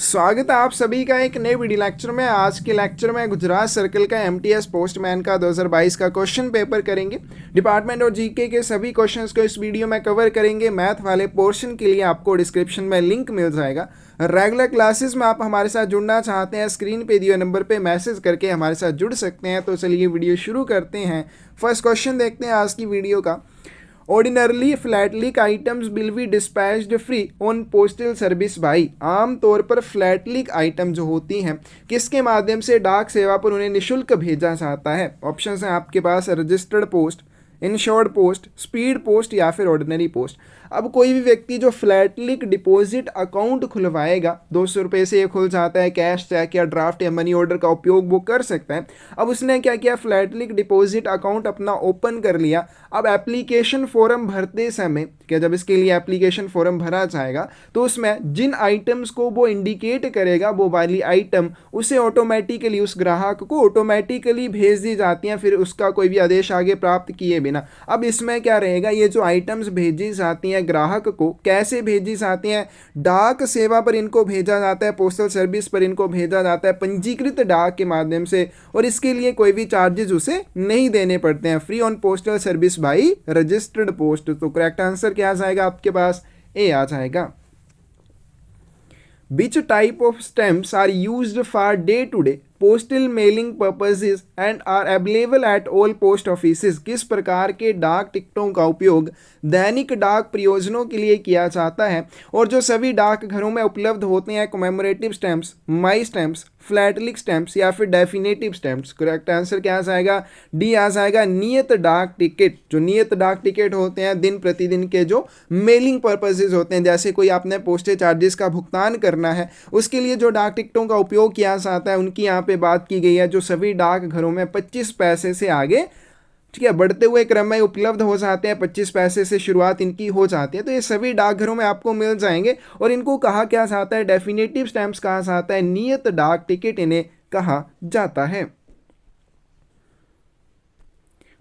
स्वागत है आप सभी का एक नए वीडियो लेक्चर में। आज के लेक्चर में गुजरात सर्कल का एमटीएस पोस्टमैन का 2022 का क्वेश्चन पेपर करेंगे। डिपार्टमेंट और जीके के सभी क्वेश्चंस को इस वीडियो में कवर करेंगे। मैथ वाले पोर्शन के लिए आपको डिस्क्रिप्शन में लिंक मिल जाएगा। रेगुलर क्लासेस में आप हमारे साथ जुड़ना चाहते हैं, स्क्रीन पे दिए नंबर पे मैसेज करके हमारे साथ जुड़ सकते हैं। तो चलिए वीडियो शुरू करते हैं। फर्स्ट क्वेश्चन देखते हैं आज की वीडियो का। Ordinarily philatelic items will be dispatched free on postal service by. आमतौर पर फ्लैटलिक आइटम जो होती हैं किसके माध्यम से डाक सेवा पर उन्हें निःशुल्क भेजा जाता है। ऑप्शंस हैं आपके पास registered post, insured post, speed post या फिर ऑर्डिनरी पोस्ट। अब कोई भी व्यक्ति जो फ्लैटलिक डिपॉजिट अकाउंट खुलवाएगा, 200 रुपये से ये खुल जाता है, कैश चेक या ड्राफ्ट या मनी ऑर्डर का उपयोग वो कर सकता है। अब उसने क्या किया, फ्लैटलिक डिपॉजिट अकाउंट अपना ओपन कर लिया। अब एप्लीकेशन फॉर्म भरते समय क्या, जब इसके लिए एप्लीकेशन फॉर्म भरा जाएगा तो उसमें जिन आइटम्स को वो इंडिकेट करेगा वो वाली आइटम उसे ऑटोमेटिकली उस ग्राहक को ऑटोमेटिकली भेज दी जाती हैं, फिर उसका कोई भी आदेश आगे प्राप्त किए बिना। अब इसमें क्या रहेगा, ये जो आइटम्स भेजी जाती हैं ग्राहक को कैसे भेजी जाती हैं, डाक सेवा पर इनको भेजा जाता है, पोस्टल सर्विस पर इनको भेजा जाता है पंजीकृत डाक के माध्यम से, और इसके लिए कोई भी चार्जेस उसे नहीं देने पड़ते हैं। Free on postal service by registered post. तो करेक्ट आंसर क्या आ जाएगा आपके पास, ए आ जाएगा। Which type of stamps are used for day-to-day postal mailing purposes and are available at all post offices? किस प्रकार के डाक टिकटों का उपयोग दैनिक डाक प्रयोजनों के लिए किया जाता है और जो सभी डाक घरों में उपलब्ध होते हैं? कमेमोरेटिव स्टैम्प्स, माई स्टैम्प्स, फ्लैटलिक स्टैम्प्स या फिर डेफिनेटिव स्टैम्प्स। करेक्ट आंसर क्या आ जाएगा, डी आ जाएगा। नियत डाक टिकट, जो नियत डाक टिकट होते हैं दिन प्रतिदिन के जो मेलिंग पर्पसेज होते हैं, जैसे कोई आपने पोस्टेज चार्जेस का भुगतान करना है उसके लिए जो डाक टिकटों का उपयोग किया जाता है उनकी यहाँ पे बात की गई है, जो सभी डाक घरों में 25 पैसे से आगे, ठीक है, बढ़ते हुए क्रम में उपलब्ध हो जाते हैं। 25 पैसे से शुरुआत इनकी हो जाती है, तो ये सभी डाकघरों में आपको मिल जाएंगे। और इनको कहा क्या जाता है, डेफिनेटिव स्टैम्प्स कहा जाता है, नियत डाक टिकट इन्हें कहा जाता है।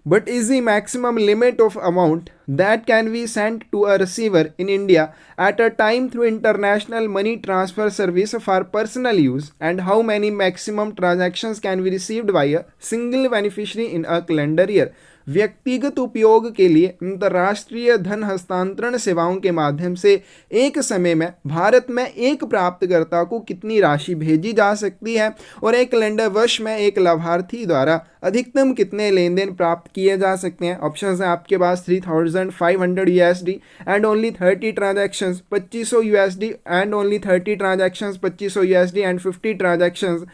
But is the maximum limit of amount that can be sent to a receiver in India at a time through international money transfer service for personal use, and how many maximum transactions can be received by a single beneficiary in a calendar year? व्यक्तिगत उपयोग के लिए अंतर्राष्ट्रीय धन हस्तांतरण सेवाओं के माध्यम से एक समय में भारत में एक प्राप्तकर्ता को कितनी राशि भेजी जा सकती है और एक कैलेंडर वर्ष में एक लाभार्थी द्वारा अधिकतम कितने लेन देन प्राप्त किए जा सकते हैं? ऑप्शंस हैं आपके पास 3500 USD and only 30 transactions, 2500 USD and only 30 transactions, 2500 USD and 50 transactions,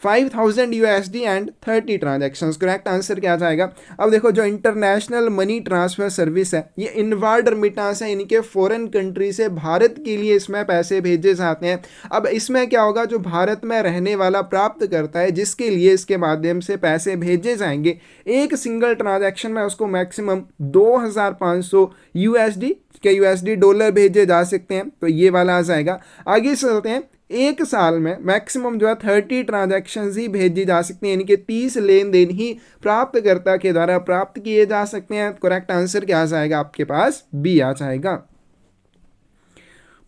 5000 USD and 30 transactions. Correct answer क्या जाएगा? अब देखो, जो इंटरनेशनल मनी ट्रांसफर सर्विस है ये इनवार्ड रेमिटेंस है, इनके फॉरेन कंट्री से भारत के लिए इसमें पैसे भेजे जाते हैं। अब इसमें क्या होगा, जो भारत में रहने वाला प्राप्त करता है जिसके लिए इसके माध्यम से पैसे भेजे जाएंगे, एक सिंगल ट्रांजैक्शन में उसको मैक्सिमम 2500 यूएसडी के यूएसडी डॉलर भेजे जा सकते हैं। तो ये वाला आ जाएगा। आगे चलते हैं, एक साल में मैक्सिमम जो है 30 ट्रांजैक्शंस ही भेजी जा सकती हैं, यानी कि 30 लेन देन ही प्राप्तकर्ता के द्वारा प्राप्त किए जा सकते हैं। करेक्ट आंसर क्या आ जाएगा आपके पास, बी आ जाएगा।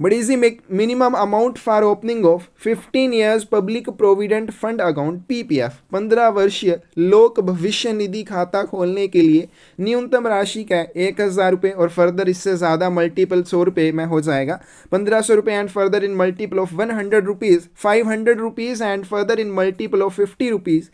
But is the minimum amount for opening of 15 years Public Provident Fund Account PPF 15 वर्षीय लोक भविष्य निधि खाता खोलने के लिए न्यूनतम राशि का 1000 रुपये और फर्दर इससे ज़्यादा मल्टीपल 100 रुपये में हो जाएगा। 1500 रुपये and further in multiple of 100 rupees, 500 rupees and further in multiple of 50 rupees,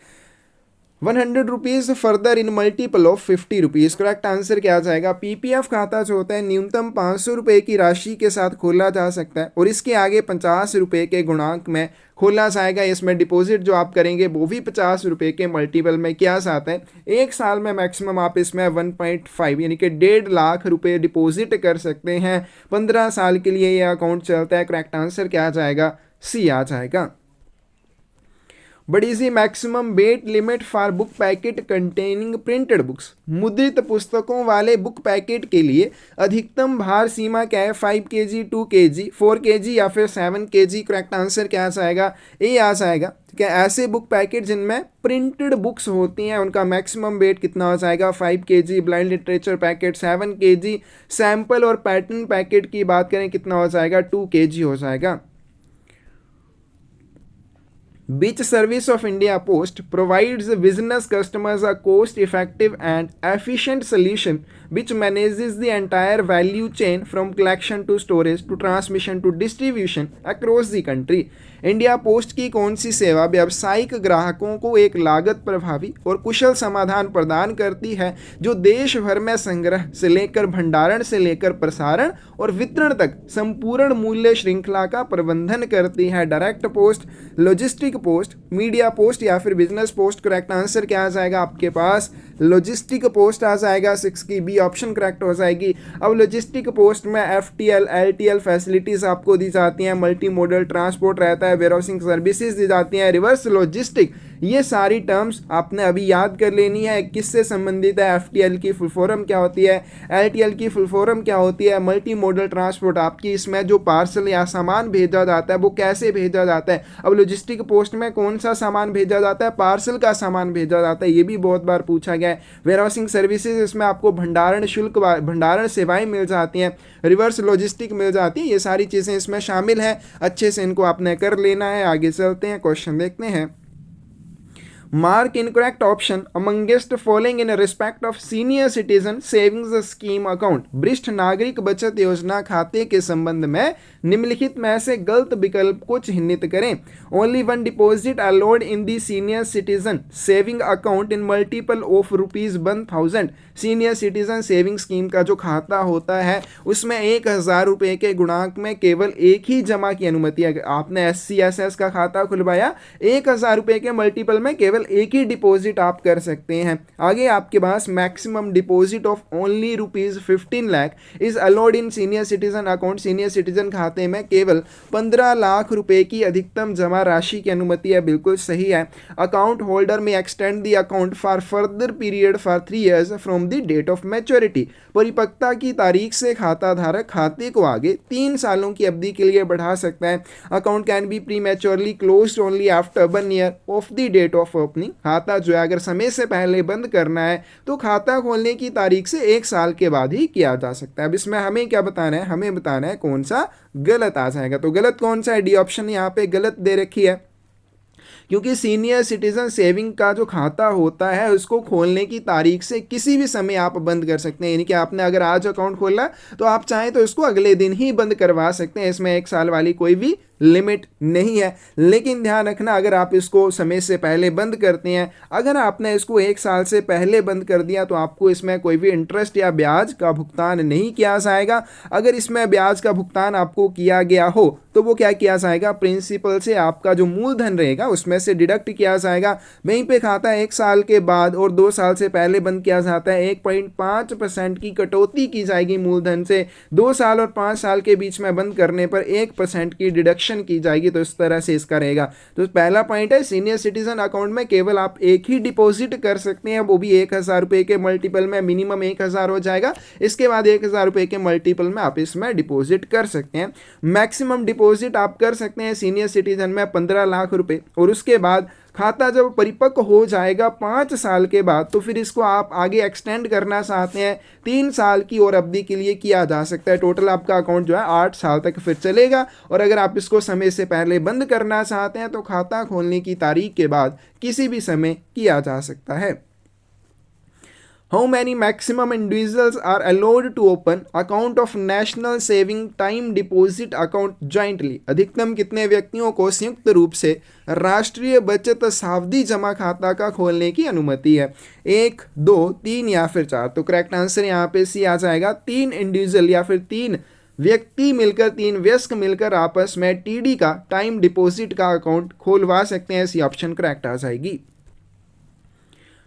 100 rupees further in multiple of 50 rupees. Correct answer क्या आ जाएगा? पीपीएफ खाता जो होता है न्यूनतम 500 रुपये की राशि के साथ खोला जा सकता है और इसके आगे 50 रुपये के गुणांक में खोला जाएगा। इसमें डिपॉजिट जो आप करेंगे वो भी 50 रुपये के मल्टीपल में किया जाता है। एक साल में मैक्सिमम आप इसमें 1.5 यानी कि 1.5 लाख रुपये डिपॉजिट कर सकते हैं। 15 साल के लिए ये अकाउंट चलता है। करेक्ट आंसर क्या आ जाएगा? सी आ जाएगा। But is the maximum weight limit for book packet containing printed books? मुद्रित पुस्तकों वाले बुक पैकेट के लिए अधिकतम भार सीमा क्या है? 5 kg, 2 kg, 4 kg या फिर 7 kg। करेक्ट आंसर क्या आ जाएगा? ए आ जाएगा। ठीक है, ऐसे बुक पैकेट जिनमें प्रिंटेड बुक्स होती हैं उनका मैक्सिमम वेट कितना हो जाएगा? 5 kg। Blind literature packet 7 kg। Sample और पैटर्न पैकेट की बात करें कितना हो जाएगा? 2 kg हो जाएगा। Which service of India Post provides business customers a cost-effective and efficient solution which manages the entire value chain from collection to storage to transmission to distribution across the country? India post की कौन सी सेवा व्यावसायिक ग्राहकों को एक लागत प्रभावी और कुशल समाधान प्रदान करती है जो देश भर में संग्रह से लेकर भंडारण से लेकर प्रसारण और वितरण तक संपूर्ण मूल्य श्रृंखला का प्रबंधन करती है? Direct post, logistic post, media post या फिर बिजनेस पोस्ट? करेक्ट आंसर क्या आ जाएगा आपके पास? लॉजिस्टिक पोस्ट आ जाएगा। 6 की बी ऑप्शन करेक्ट हो जाएगी। अब लॉजिस्टिक पोस्ट में FTL, LTL फैसिलिटीज आपको दी जाती हैं, मल्टी मॉडल ट्रांसपोर्ट रहता है, वेयरहाउसिंग सर्विसेज दी जाती हैं, रिवर्स लॉजिस्टिक, ये सारी टर्म्स आपने अभी याद कर लेनी है। किससे संबंधित है? FTL की फुल फॉर्म क्या होती है, LTL की फुल फॉर्म क्या होती है, मल्टी मॉडल ट्रांसपोर्ट आपकी इसमें जो पार्सल या सामान भेजा जाता है वो कैसे भेजा जाता है। अब लॉजिस्टिक पोस्ट में कौन सा सामान भेजा जाता है? पार्सल का सामान भेजा जाता है, ये भी बहुत बार पूछा गया है। वेयरहाउसिंग सर्विसेज, इसमें आपको भंडारण शुल्क, भंडारण सेवाएं मिल जाती हैं, रिवर्स लॉजिस्टिक मिल जाती है, ये सारी चीज़ें इसमें शामिल हैं। अच्छे से इनको आपने कर लेना है। आगे चलते हैं, क्वेश्चन देखते हैं। Mark incorrect option amongst following in respect of senior citizen savings scheme account। वरिष्ठ नागरिक बचत योजना खाते के संबंध में निम्नलिखित में से गलत विकल्प को चिह्नित करें। Only one deposit allowed in the senior citizen saving account in multiple of ₹1,000। Senior citizen saving scheme का जो खाता होता है उसमें 1,000 रुपये के गुणांक में केवल एक ही जमा की अनुमति है। आपने SCSS का खाता खुलवाया, 1,000 रुपये के मल्टीपल में केवल एक ही डिपॉजिट आप कर सकते हैं। आगे आपके पास maximum deposit of only ₹15 lakh is allowed in senior citizen account. Senior citizen खाते में केवल 15 लाख रुपए की अधिकतम जमा राशि की अनुमति है, बिल्कुल सही है। अकाउंट होल्डर में extend the account for further period for 3 years from the date of maturity. परिपक्वता की तारीख से खाता धारक खाते को आगे 3 सालों की अवधि के लिए बढ़ा सकता है। Account can be prematurely closed only after 1 year of the date of opening. खाता जो है अगर समय से पहले बंद करना है तो खाता खोलने की तारीख से 1 साल के बाद ही किया जा सकता है। अब इसमें हमें क्या बताना है? हमें बताना है कौन सा गलत आ जाएगा। तो गलत कौन सा है? डी ऑप्शन यहाँ पे गलत दे रखी है, क्योंकि सीनियर सिटीजन सेविंग का जो खाता होता है उसको खोलने की तारीख से किसी भी समय आप बंद कर सकते हैं। यानी कि आपने अगर आज अकाउंट खोला तो आप चाहें तो इसको अगले दिन ही बंद करवा सकते हैं। इसमें 1 साल वाली कोई भी लिमिट नहीं है। लेकिन ध्यान रखना, अगर आप इसको समय से पहले बंद करते हैं, अगर आपने इसको 1 साल से पहले बंद कर दिया तो आपको इसमें कोई भी इंटरेस्ट या ब्याज का भुगतान नहीं किया जाएगा। अगर इसमें ब्याज का भुगतान आपको किया गया हो तो वो क्या किया जाएगा? प्रिंसिपल से आपका जो मूलधन रहेगा उसमें से डिडक्ट किया जाएगा। वहीं पे खाता 1 साल के बाद और 2 साल से पहले बंद किया जाता है, 1.5% की कटौती की जाएगी मूलधन से। 2 साल और 5 साल के बीच में बंद करने पर 1% की डिडक्शन की जाएगी। तो इस तरह से इसका रहेगा। तो पहला पॉइंट है, सीनियर सिटीजन अकाउंट में केवल आप एक ही डिपॉजिट कर सकते हैं, वो भी 1,000 रुपए के मल्टीपल में। मिनिमम 1,000 हो जाएगा, इसके बाद 1,000 रुपए के मल्टीपल में आप इसमें डिपॉजिट कर सकते हैं। मैक्सिमम डिपॉजिट आप कर सकते हैं सीनियर सिटीजन में 15 लाख रुपए, और उसके बाद खाता जब परिपक्व हो जाएगा 5 साल के बाद तो फिर इसको आप आगे एक्सटेंड करना चाहते हैं 3 साल की और अवधि के लिए किया जा सकता है। टोटल आपका अकाउंट जो है 8 साल तक फिर चलेगा। और अगर आप इसको समय से पहले बंद करना चाहते हैं तो खाता खोलने की तारीख के बाद किसी भी समय किया जा सकता है। How many maximum individuals are allowed to open account of national saving time deposit account jointly? अधिकतम कितने व्यक्तियों को संयुक्त रूप से राष्ट्रीय बचत सावधि जमा खाता का खोलने की अनुमति है? 1, 2, 3 या फिर 4? तो करेक्ट आंसर यहाँ पे सी आ जाएगा। 3 इंडिविजुअल या फिर 3 व्यक्ति मिलकर, 3 वयस्क मिलकर आपस में TD का टाइम डिपॉजिट का अकाउंट खोलवा सकते हैं। सी ऑप्शन करेक्ट आ जाएगी।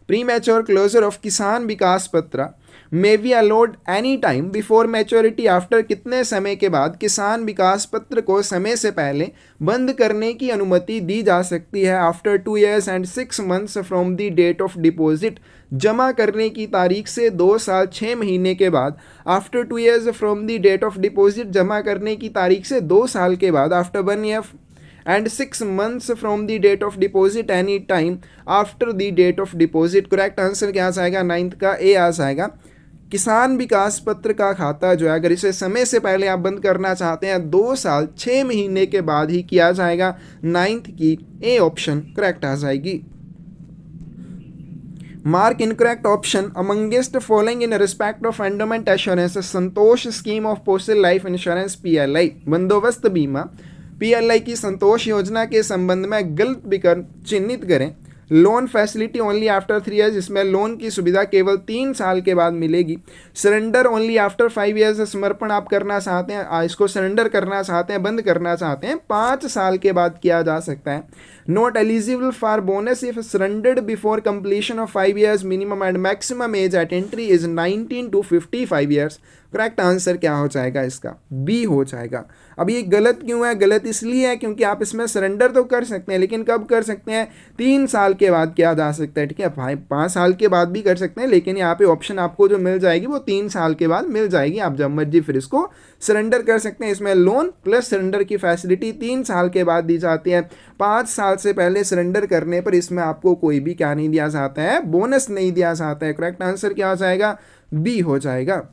प्रीमैच्योर क्लोजर ऑफ किसान विकास पत्र may be allowed any time before maturity. After कितने समय के बाद किसान विकास पत्र को समय से पहले बंद करने की अनुमति दी जा सकती है? After 2 years and 6 months from the date of deposit. जमा करने की तारीख से 2 साल 6 महीने के बाद। After 2 years from the date of deposit, जमा करने की तारीख से 2 साल के बाद। After 1 year and 6 months from the date of deposit any time after the date of deposit। Correct answer क्या आ जाएगा? 9th का ए आ जाएगा। किसान विकास पत्र का खाता जो है अगर इसे समय से पहले आप बंद करना चाहते हैं 2 साल 6 महीने के बाद ही किया जाएगा। 9th की ए ऑप्शन करेक्ट आ जाएगी। Mark incorrect option amongst following in respect of endowment assurance Santosh scheme of postal life insurance PLI बंदोबस्त बीमा पीएलआई की संतोष योजना के संबंध में गलत विकल्प चिन्हित करें। Loan facility only after 3 years, इसमें लोन की सुविधा केवल 3 साल के बाद मिलेगी। सरेंडर ओनली आफ्टर 5 ईयर्स, समर्पण आप करना चाहते हैं, इसको सरेंडर करना चाहते हैं, बंद करना चाहते हैं 5 साल के बाद किया जा सकता है। Not eligible for bonus if surrendered before completion of 5 years, minimum and maximum age eight entry is 19 to 55 years. Correct answer क्या हो जाएगा इसका? बी हो जाएगा। अब ये गलत क्यों है? गलत इसलिए है क्योंकि आप इसमें सरेंडर तो कर सकते हैं, लेकिन कब कर सकते हैं? 3 साल के बाद किया जा सकता है, ठीक है भाई। 5 साल के बाद भी कर सकते हैं, लेकिन यहाँ पे ऑप्शन आपको जो मिल जाएगी वो 3 साल के बाद मिल जाएगी। आप जब मर्जी फिर इसको सरेंडर कर सकते हैं। इसमें लोन प्लस सरेंडर की फैसिलिटी 3 साल के बाद दी जाती है। 5 साल से पहले सरेंडर करने पर इसमें आपको कोई भी क्या नहीं दिया जाता है? बोनस नहीं दिया जाता है। करेक्ट आंसर क्या हो जाएगा? बी हो जाएगा।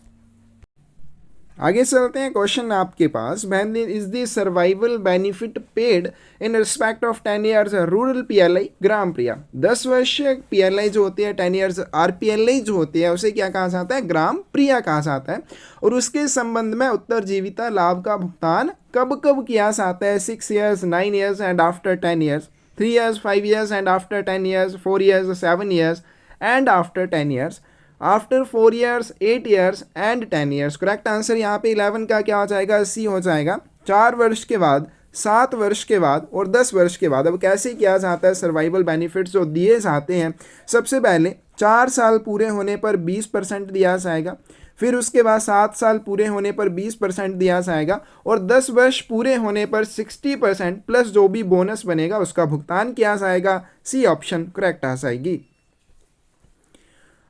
आगे चलते हैं। क्वेश्चन आपके पास, when is the survival benefit paid in respect of 10 years rural PLI Gram Priya. 10 वर्ष पीएलआई जो होती है, 10 ईयर्स आरपीएलआई जो होती है, उसे क्या कहा जाता है? ग्राम प्रिया कहा जाता है। और उसके संबंध में उत्तरजीविता लाभ का भुगतान कब कब किया जाता है? 6 years, 9 years and after 10 years, 3 years, 5 years and after 10 years, 4 years, 7 years and after 10 years, after 4 years, 8 years and 10 years. Correct answer यहाँ पे 11 का क्या हो जाएगा? सी हो जाएगा। 4 वर्ष के बाद, 7 वर्ष के बाद और 10 वर्ष के बाद। अब कैसे किया जाता है सर्वाइवल बेनिफिट्स जो दिए जाते हैं? सबसे पहले 4 साल पूरे होने पर 20% दिया जाएगा, फिर उसके बाद 7 साल पूरे होने पर 20% दिया जाएगा और 10 वर्ष पूरे होने पर 60% प्लस जो भी बोनस बनेगा उसका भुगतान किया जाएगा। सी ऑप्शन करेक्ट आ जाएगी।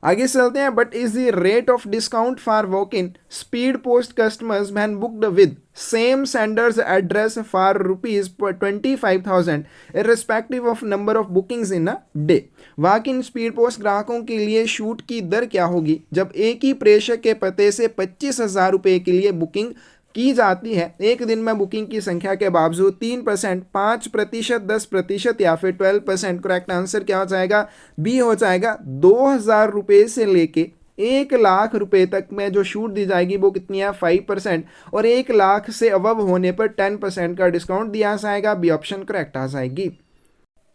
आगे चलते हैं। What is the rate of discount for walk in speed post customers when booked with same sender's address for ₹25,000 irrespective of number of bookings in a day. Walk in speed post ग्राहकों के लिए छूट की दर क्या होगी जब एक ही प्रेषक के पते से 25,000 रुपये के लिए बुकिंग की जाती है? एक दिन में बुकिंग की संख्या के बावजूद 3%, 5%, 10% या फिर 12%। करेक्ट आंसर क्या हो जाएगा? बी हो जाएगा। 2,000 रुपये से लेके 1,00,000 रुपये तक में जो छूट दी जाएगी वो कितनी है? 5%। और 1,00,000 से अबव होने पर 10% का डिस्काउंट दिया जाएगा। बी ऑप्शन करेक्ट आ जाएगी।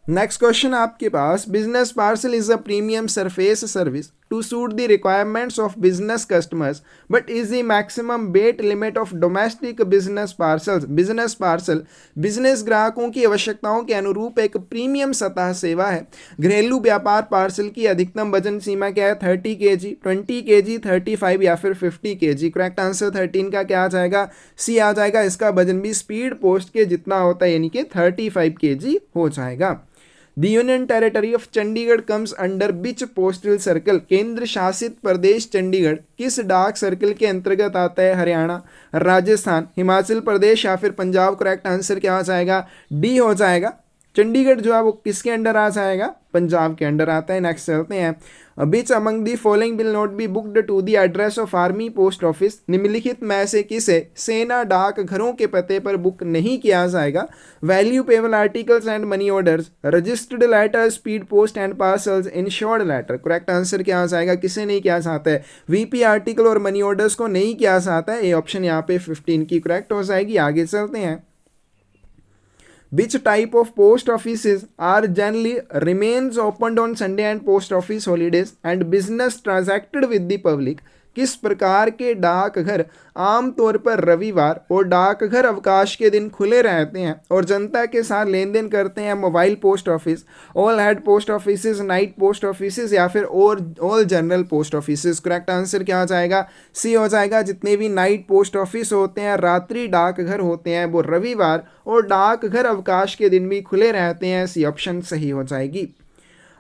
नेक्स्ट क्वेश्चन आपके पास, business parcel is a premium surface service to suit the requirements of business customers what is the maximum weight limit of domestic business parcels. Business parcel business ग्राहकों की आवश्यकताओं के अनुरूप एक प्रीमियम सतह सेवा है। घरेलू व्यापार पार्सल की अधिकतम वजन सीमा क्या है? 30 kg, 20 kg, 35 या फिर 50 kg। करेक्ट आंसर 13 का क्या आ जाएगा? सी आ जाएगा। इसका वजन भी स्पीड पोस्ट के जितना होता है, यानी कि 35 kg हो जाएगा। The Union Territory of Chandigarh comes under which postal circle? केंद्र शासित प्रदेश चंडीगढ़ किस डाक सर्कल के अंतर्गत आता है? हरियाणा, राजस्थान, हिमाचल प्रदेश या फिर पंजाब। करेक्ट आंसर क्या हो जाएगा? डी हो जाएगा। चंडीगढ़ जो है वो किसके अंडर आ जाएगा? पंजाब के अंडर आता है। नेक्स्ट चलते हैं। Which among the following will not be booked to the address of army post office. निम्नलिखित में से किसे सेना डाक घरों के पते पर बुक नहीं किया जाएगा? Value payable articles and money orders, registered letter, speed post and parcels, insured letter. Correct answer क्या आ जाएगा? किसे नहीं किया जाता है? वीपी आर्टिकल और मनी ऑर्डर्स को नहीं किया जाता है। ये ऑप्शन यहाँ पे 15 की करेक्ट हो जाएगी। आगे चलते हैं। Which type of post offices are generally remains opened on Sunday and post office holidays and business transacted with the public? किस प्रकार के डाकघर आमतौर पर रविवार और डाकघर अवकाश के दिन खुले रहते हैं और जनता के साथ लेन देन करते हैं? Mobile post office, all head post office, night post office या फिर all general post office. Correct answer क्या हो जाएगा? सी हो जाएगा। जितने भी नाइट पोस्ट ऑफिस होते हैं, रात्रि डाकघर होते हैं, वो रविवार और डाकघर अवकाश के दिन भी खुले रहते हैं। सी ऑप्शन सही हो जाएगी।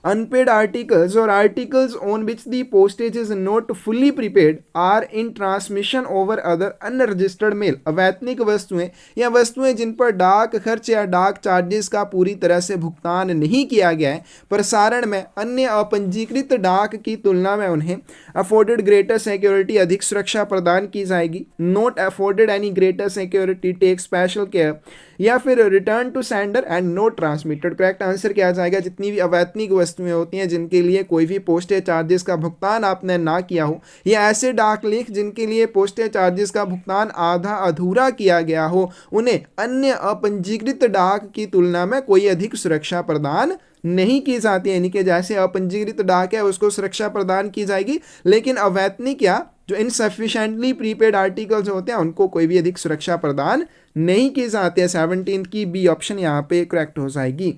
Unpaid articles or articles on which the postage is not fully prepaid are in transmission over other unregistered mail. अवैतनिक वस्तुएं या वस्तुएं जिन पर डाक खर्च या डाक चार्जेस का पूरी तरह से भुगतान नहीं किया गया है, प्रसारण में अन्य अपंजीकृत डाक की तुलना में उन्हें अफोर्डेड ग्रेटर सिक्योरिटी, अधिक सुरक्षा प्रदान की जाएगी. Not afforded any greater security, take special care, या फिर return to sender and not transmitted. Correct answer क्या आ जाएगा? जितनी भी अवैतनिक वस्तुएं होती हैं जिनके लिए कोई भी पोस्टेज चार्जेस का भुगतान आपने ना किया हो, या ऐसे डाक लेख जिनके लिए पोस्टेज चार्जेस का भुगतान आधा अधूरा किया गया हो, उन्हें अन्य अपंजीकृत डाक की तुलना में कोई अधिक सुरक्षा प्रदान नहीं की जाती है. यानी कि जैसे अपंजीकृत डाक है उसको सुरक्षा प्रदान की जाएगी, लेकिन अवैतनिक या जो इनसफिशिएंटली प्रीपेड आर्टिकल्स होते हैं उनको कोई भी अधिक सुरक्षा प्रदान नहीं की जाती है. 17 की बी ऑप्शन यहाँ पे करेक्ट हो जाएगी.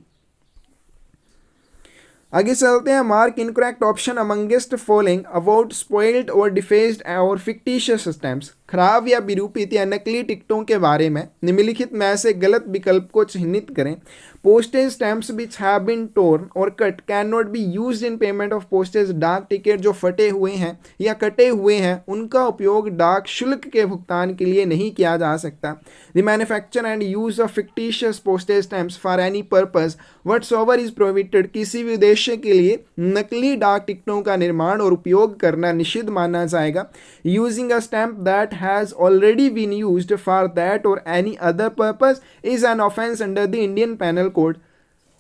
आगे चलते हैं. Mark incorrect option amongst following about spoiled और डिफेस्ड और फिक्टिशियस स्टैम्प्स. खराब या विरूपित या नकली टिकटों के बारे में निम्नलिखित में से गलत विकल्प को चिह्नित करें. Postage stamps which have been torn or cut can not be used in payment of postage. डाक टिकट जो फटे हुए हैं या कटे हुए हैं उनका उपयोग डाक शुल्क के भुगतान के लिए नहीं किया जा सकता. The manufacture and use of fictitious postage stamps for any purpose whatsoever is prohibited. किसी भी उद्देश्य के लिए नकली डाक टिकटों का निर्माण और उपयोग करना निषिद्ध माना जाएगा. Using a stamp that has already been used for that or any other purpose is an offense under the Indian Penal Code.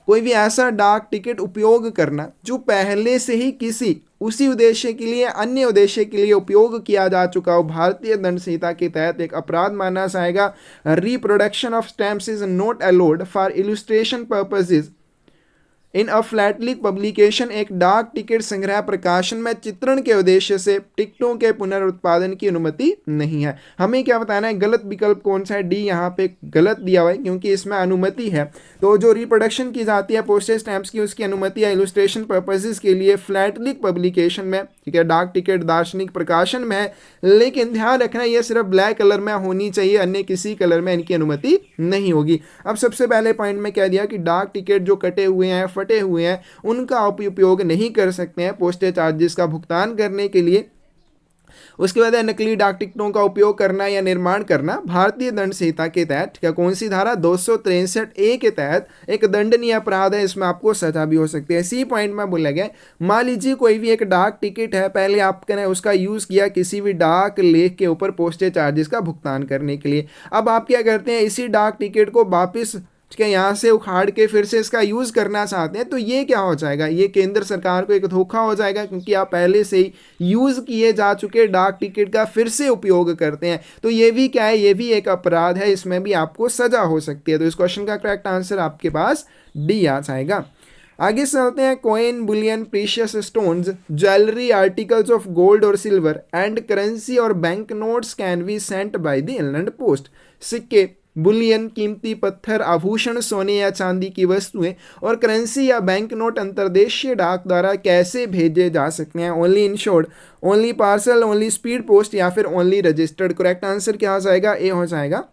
कोई भी ऐसा डाक टिकट उपयोग करना जो पहले से ही किसी उसी उद्देश्य के लिए अन्य उद्देश्य के लिए उपयोग किया जा चुका हो, भारतीय दंड संहिता के तहत एक अपराध माना जाएगा. Reproduction of stamps is not allowed for illustration purposes in a philatelic publication. एक डाक टिकट संग्रह प्रकाशन में चित्रण के उद्देश्य से टिकटों के पुनरुत्पादन की अनुमति नहीं है. हमें क्या बताना है? गलत विकल्प कौन सा है? डी यहाँ पे गलत दिया हुआ है क्योंकि इसमें अनुमति है. तो जो रिप्रोडक्शन की जाती है पोस्टेज स्टैम्प्स की उसकी अनुमति या इलस्ट्रेशन पर्पसेस के लिए फ्लैटलिक पब्लिकेशन में, ठीक है, डाक टिकट दार्शनिक प्रकाशन में है, लेकिन ध्यान रखना ये सिर्फ ब्लैक कलर में होनी चाहिए, अन्य किसी कलर में इनकी अनुमति नहीं होगी. अब सबसे पहले पॉइंट में कह दिया कि डाक टिकट जो कटे हुए हैं फटे हुए हैं उनका उपयोग नहीं कर सकते हैं पोस्टेज चार्जेस का भुगतान करने के लिए. उसके बाद है नकली डाक टिकटों का उपयोग करना या निर्माण करना भारतीय दंड संहिता के तहत, क्या कौन सी धारा 263A के तहत एक दंडनीय अपराध है. इसमें आपको सजा भी हो सकती है. इसी पॉइंट में बोला गया, मान लीजिए कोई भी एक डाक टिकट है, पहले आपने उसका यूज किया किसी भी डाक लेख के ऊपर पोस्टेज चार्जेस का भुगतान करने के लिए. अब आप क्या करते हैं, इसी डाक टिकट को वापस यहाँ से उखाड़ के फिर से इसका यूज करना चाहते हैं, तो ये क्या हो जाएगा? ये केंद्र सरकार को एक धोखा हो जाएगा क्योंकि आप पहले से ही यूज किए जा चुके डाक टिकट का फिर से उपयोग करते हैं. तो ये भी क्या है? ये भी एक अपराध है, इसमें भी आपको सजा हो सकती है. तो इस क्वेश्चन का करेक्ट आंसर आपके पास डी आ जाएगा. आगे चलते हैं. Coin, Boolean, precious stones, jewellery, articles of gold और सिल्वर एंड करेंसी और bank notes can be sent by the inland post. सिक्के, बुलियन, कीमती पत्थर, आभूषण, सोने या चांदी की वस्तुएं और करेंसी या बैंक नोट अंतर्देशीय डाक द्वारा कैसे भेजे जा सकते हैं? Only insured, only parcel, only speed post या फिर ओनली रजिस्टर्ड. करेक्ट आंसर क्या हो जाएगा? ए हो जाएगा.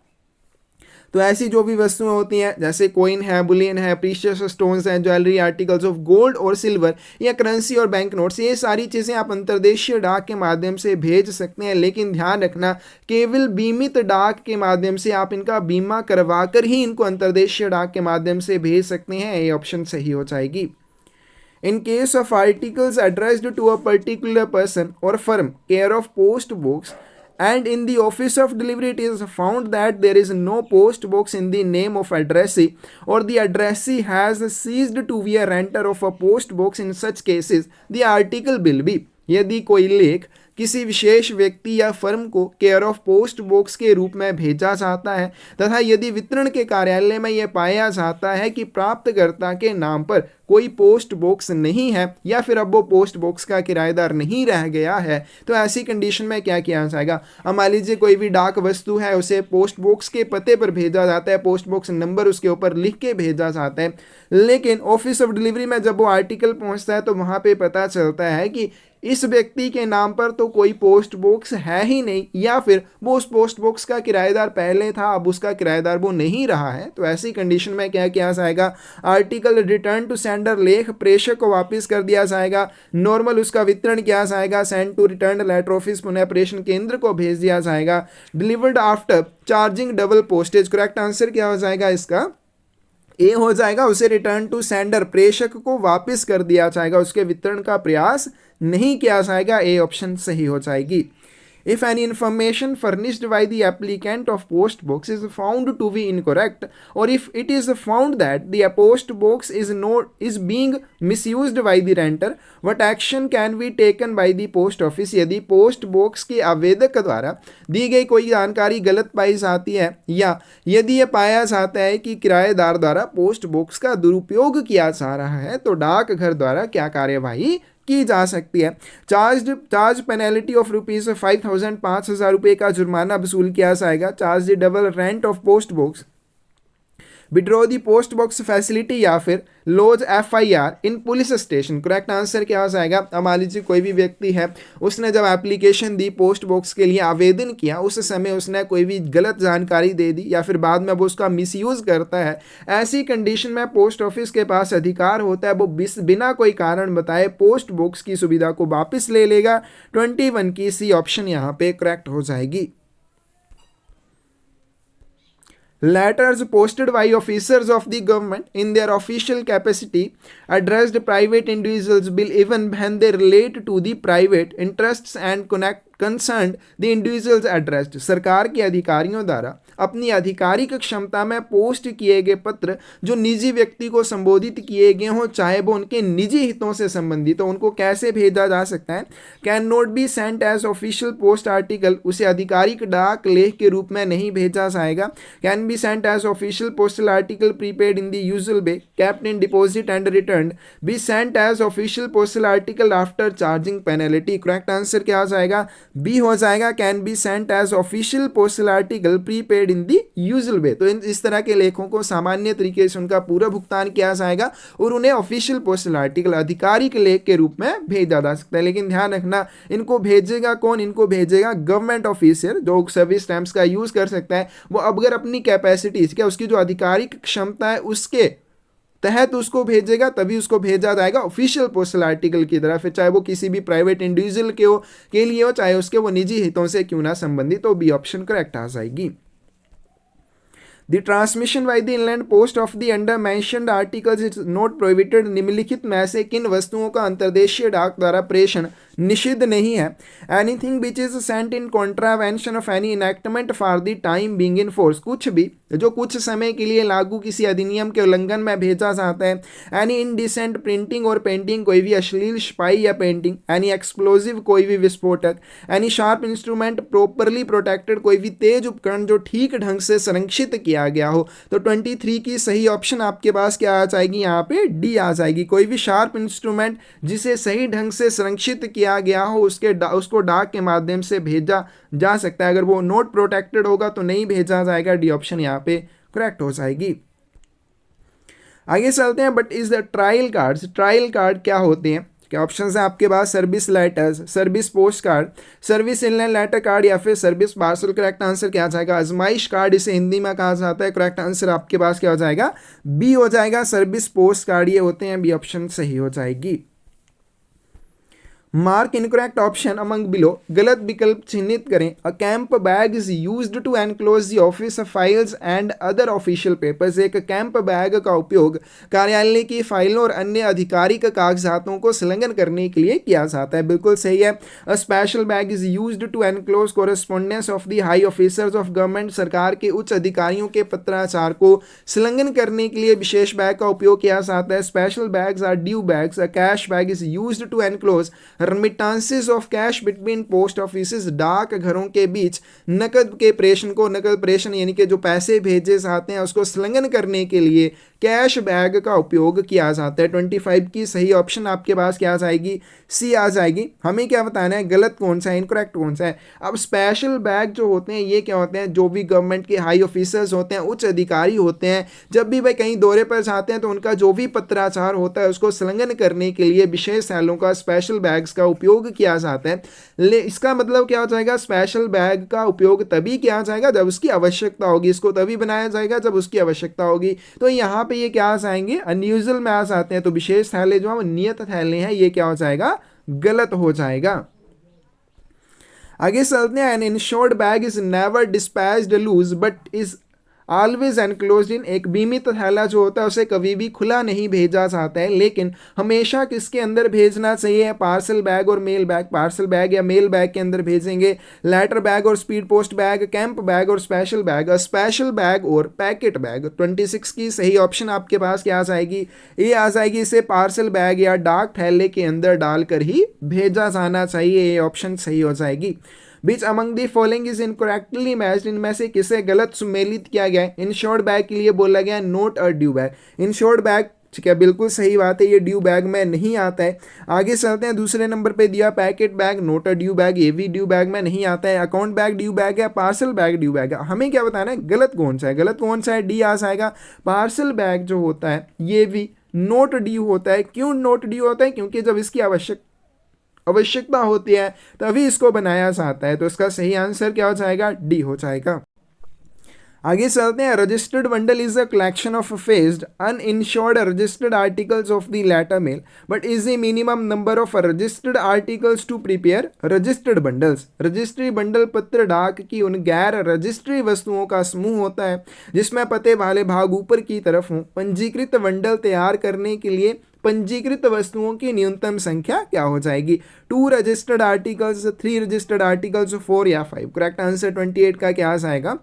तो ऐसी जो भी वस्तुएं होती हैं जैसे कोइन है, बुलियन है, प्रीशियस स्टोन्स हैं, ज्वेलरी, आर्टिकल्स ऑफ गोल्ड और सिल्वर या करेंसी और बैंक नोट्स, ये सारी चीज़ें आप अंतर्देशीय डाक के माध्यम से भेज सकते हैं. लेकिन ध्यान रखना, केवल बीमित डाक के माध्यम से आप इनका बीमा करवा कर ही इनको अंतर्देशीय डाक के माध्यम से भेज सकते हैं. ये ऑप्शन सही हो जाएगी. In case of articles addressed to a particular person or firm, care of post box, and in the office of delivery it is found that there is no post box in the name of addressee or the addressee has ceased to be a renter of a post box, in such cases the article will be. यदि कोई लेख किसी विशेष व्यक्ति या firm को care of post box के रूप में भेजा जाता है तथा यदि वितरण के कार्यालय में यह पाया जाता है कि प्राप्तकर्ता के नाम पर कोई पोस्ट बॉक्स नहीं है या फिर अब वो पोस्ट बॉक्स का किराएदार नहीं रह गया है, तो ऐसी कंडीशन में क्या किया जाएगा? अब मान लीजिए कोई भी डाक वस्तु है, उसे पोस्ट बॉक्स के पते पर भेजा जाता है, पोस्ट बॉक्स नंबर उसके ऊपर लिख के भेजा जाता है, लेकिन ऑफिस ऑफ डिलीवरी में जब वो आर्टिकल पहुंचता है तो वहां पे पता चलता है कि इस व्यक्ति के नाम पर तो कोई पोस्ट बॉक्स है ही नहीं, या फिर वो उस पोस्ट बॉक्स का किराएदार पहले था, अब उसका किराएदार वो नहीं रहा है, तो ऐसी कंडीशन में क्या किया जाएगा? Article return to send sender लेख प्रेषक को वापस कर दिया जाएगा। नॉर्मल उसका वितरण किया जाएगा। Send to return letter office पुनः प्रेषण केंद्र को भेज दिया जाएगा। Delivered after charging double postage, correct answer क्या हो जाएगा इसका? ए हो जाएगा। उसे रिटर्न टू सेंडर, प्रेषक को वापस कर दिया जाएगा, उसके वितरण का प्रयास नहीं किया जाएगा। ए ऑप्शन सही हो जाएगी। If any information furnished by the applicant of post box is found to be incorrect, or if it is found that the post box is being misused by the renter, what action can be taken by the post office? यदि post box के आवेदक द्वारा दी गई कोई जानकारी गलत पाई जाती है, या यदि यह पाया जाता है कि किराएदार द्वारा पोस्ट बॉक्स का दुरुपयोग किया जा रहा है, तो डाकघर द्वारा क्या कार्यवाही की जा सकती है? चार्ज पेनल्टी ऑफ ₹5,000 5,000 रुपये का जुर्माना वसूल किया जाएगा। Charge double rent of post box, withdraw the post box facility, या फिर लॉज FIR इन पुलिस स्टेशन। करेक्ट आंसर क्या हो जाएगा? अब मान लीजिए कोई भी व्यक्ति है, उसने जब एप्लीकेशन दी, पोस्ट बॉक्स के लिए आवेदन किया, उस समय उसने कोई भी गलत जानकारी दे दी या फिर बाद में वो उसका मिसयूज करता है, ऐसी कंडीशन में पोस्ट ऑफिस के पास अधिकार होता है, वो बिना कोई कारण बताए पोस्ट बॉक्स की सुविधा को वापस ले लेगा। 21 की सी ऑप्शन यहाँ पे करेक्ट हो जाएगी। Letters posted by officers of the government in their official capacity addressed private individuals will, even when they relate to the private interests and concerned the individuals addressed। सरकार के अधिकारियों द्वारा अपनी आधिकारिक क्षमता में पोस्ट किए गए पत्र जो निजी व्यक्ति को संबोधित किए गए हों, चाहे वो उनके निजी हितों से संबंधित हो, उनको कैसे भेजा जा सकता है? Can not be sent as official post article, उसे आधिकारिक डाक लेख के रूप में नहीं भेजा जाएगा। Can be sent as official postal article prepaid in the usual way, kept in deposit and returned, be sent as official postal article after charging penalty। Correct answer क्या हो जाएगा? बी हो जाएगा। Can be sent as official postal article prepaid in the usual way. तो इस तरह के लेखों को सामान्य तरीके से उनका पूरा भुगतान किया जाएगा और उन्हें ऑफिशियल पोस्टल आर्टिकल, आधिकारिक लेख के रूप में भेजा जा सकता है। लेकिन ध्यान रखना, इनको भेजेगा कौन? इनको भेजेगा गवर्नमेंट ऑफिसर, जो सर्विस स्टैंप्स का यूज कर सकता है। वो अगर अपनी कैपेसिटी, क्या उसकी जो आधिकारिक क्षमता है उसके तहत उसको भेजेगा, तभी उसको भेजा जाएगा ऑफिशियल पोस्टल आर्टिकल की तरह। फिर चाहे वो किसी भी प्राइवेट इंडिविजुअल के लिए हो, चाहे उसके वो निजी हितों से क्यों ना संबंधित, तो बी ऑप्शन करेक्ट आ जाएगी। The transmission by the inland post of the under mentioned articles is not prohibited। निम्नलिखित में से किन वस्तुओं का अंतर्देशीय डाक द्वारा प्रेषण निषिद्ध नहीं है? Anything which is sent in contravention of any enactment for the time being in force, कुछ भी जो कुछ समय के लिए लागू किसी अधिनियम के उल्लंघन में भेजा जाता है। एनी इनडिसेंट प्रिंटिंग और पेंटिंग, कोई भी अश्लील छपाई या पेंटिंग। एनी एक्सप्लोजिव, कोई भी विस्फोटक। Any sharp instrument properly protected, कोई भी तेज उपकरण जो ठीक ढंग से संरक्षित किया गया हो। तो 23 की सही ऑप्शन आपके पास क्या आ जाएगी? यहाँ पे डी आ जाएगी। कोई भी शार्प इंस्ट्रूमेंट जिसे सही ढंग से संरक्षित किया गया हो, उसको डाक के माध्यम से भेजा जा सकता है। अगर वो नोट प्रोटेक्टेड होगा तो नहीं भेजा जाएगा। डी ऑप्शन यहाँ पे करेक्ट हो जाएगी। आगे चलते हैं। What is the trial cards, trial card क्या होते हैं? क्या ऑप्शन है आपके पास? Service letters, service post card, service inland letter card, या फिर सर्विस पार्सल। करेक्ट आंसर क्या आ जाएगा? आजमाइश कार्ड इसे हिंदी में कहा जाता है। करेक्ट आंसर आपके पास क्या हो जाएगा? बी हो जाएगा। सर्विस पोस्ट कार्ड ये होते हैं। बी ऑप्शन सही हो जाएगी। Mark incorrect option among below, गलत विकल्प चिन्हित करें। A camp bag is used to enclose the office files and other official papers. एक कैंप बैग का उपयोग कार्यालय की फाइलों और अन्य आधिकारिक कागजातों को संलग्न करने के लिए किया जाता है। बिल्कुल सही है। A special bag is used to enclose correspondence of the high officers of government. सरकार के उच्च अधिकारियों के पत्राचार को संलग्न करने के लिए विशेष बैग का उपयोग किया जाता है। Special bags are due bags. A cash bag is used to enclose remittances of cash between post offices. डाक घरों के बीच नकद के प्रेषण को, नकद प्रेषण यानी कि जो पैसे भेजे जाते हैं उसको संलग्न करने के लिए कैश बैग का उपयोग किया जाता है। 25 की सही ऑप्शन आपके पास क्या आ जाएगी? सी आ जाएगी। हमें क्या बताना है गलत कौन सा है, इनकरेक्ट कौन सा है? अब स्पेशल बैग जो होते हैं ये क्या होते हैं? जो भी गवर्नमेंट के हाई ऑफिसर्स होते हैं, उच्च अधिकारी होते हैं, जब भी भाई कहीं दौरे पर जाते हैं तो उनका जो भी पत्राचार होता है उसको संलग्न करने के लिए विशेष सैलों का, स्पेशल बैग्स का उपयोग किया जाता है। इसका मतलब क्या हो जाएगा? स्पेशल बैग का उपयोग तभी किया जाएगा जब उसकी आवश्यकता होगी। इसको तभी बनाया जाएगा जब उसकी आवश्यकता होगी। तो यहाँ पे ये क्या आ जाएंगे, अनयूजुअल में आ जाते हैं, तो विशेष थैले जो हम नियत थैले हैं ये क्या हो जाएगा, गलत हो जाएगा। आगे चलते हैं, an insured bag is never dispatched loose but is always enclosed in, एक बीमित थैला जो होता है उसे कभी भी खुला नहीं भेजा जाता है, लेकिन हमेशा किसके अंदर भेजना चाहिए, पार्सल बैग और मेल बैग, पार्सल बैग या मेल बैग के अंदर भेजेंगे, लेटर बैग और speed post bag, camp bag और स्पेशल बैग, स्पेशल बैग और पैकेट बैग। 26 की सही ऑप्शन आपके पास क्या आ जाएगी, ये आ जाएगी, इसे पार्सल बैग या डाक थैले के अंदर डालकर ही भेजा जाना चाहिए, ये ऑप्शन सही हो जाएगी। Which among the following is incorrectly matched, इनमें से किसे गलत सुमेलित किया गया है। इंश्योर्ड बैग के लिए बोला गया नोट अ ड्यू बैग, इंश्योर्ड बैग ठीक है बिल्कुल सही बात है, ये ड्यू बैग में नहीं आता है। आगे चलते हैं, दूसरे नंबर पे दिया पैकेट बैग, नोट अ ड्यू बैग, ये भी ड्यू बैग में नहीं आता है। अकाउंट बैग ड्यू बैग है, पार्सल बैग ड्यू बैग है। हमें क्या बताना है, गलत कौन सा है, गलत कौन सा है, डी आ जाएगा। पार्सल बैग जो होता है ये भी नोट ड्यू होता है। क्यों नोट ड्यू होता है, क्योंकि जब इसकी आवश्यकता होती है तभी इसको बनाया जाता है, तो इसका सही आंसर क्या हो जाएगा, डी हो जाएगा। आगे चलते हैं, registered bundle is a collection of faced uninsured registered articles of the letter mail but is the minimum number of registered articles to prepare registered bundles. Registry bundle पत्र डाक की उन गैर रजिस्ट्री वस्तुओं का समूह होता है जिसमें पते वाले भाग ऊपर की तरफ हों। पंजीकृत बंडल तैयार करने के लिए पंजीकृत वस्तुओं की न्यूनतम संख्या क्या हो जाएगी, 2 रजिस्टर्ड आर्टिकल्स, 3 रजिस्टर्ड आर्टिकल्स, 4 या 5। करेक्ट आंसर 28 का क्या आ जाएगा,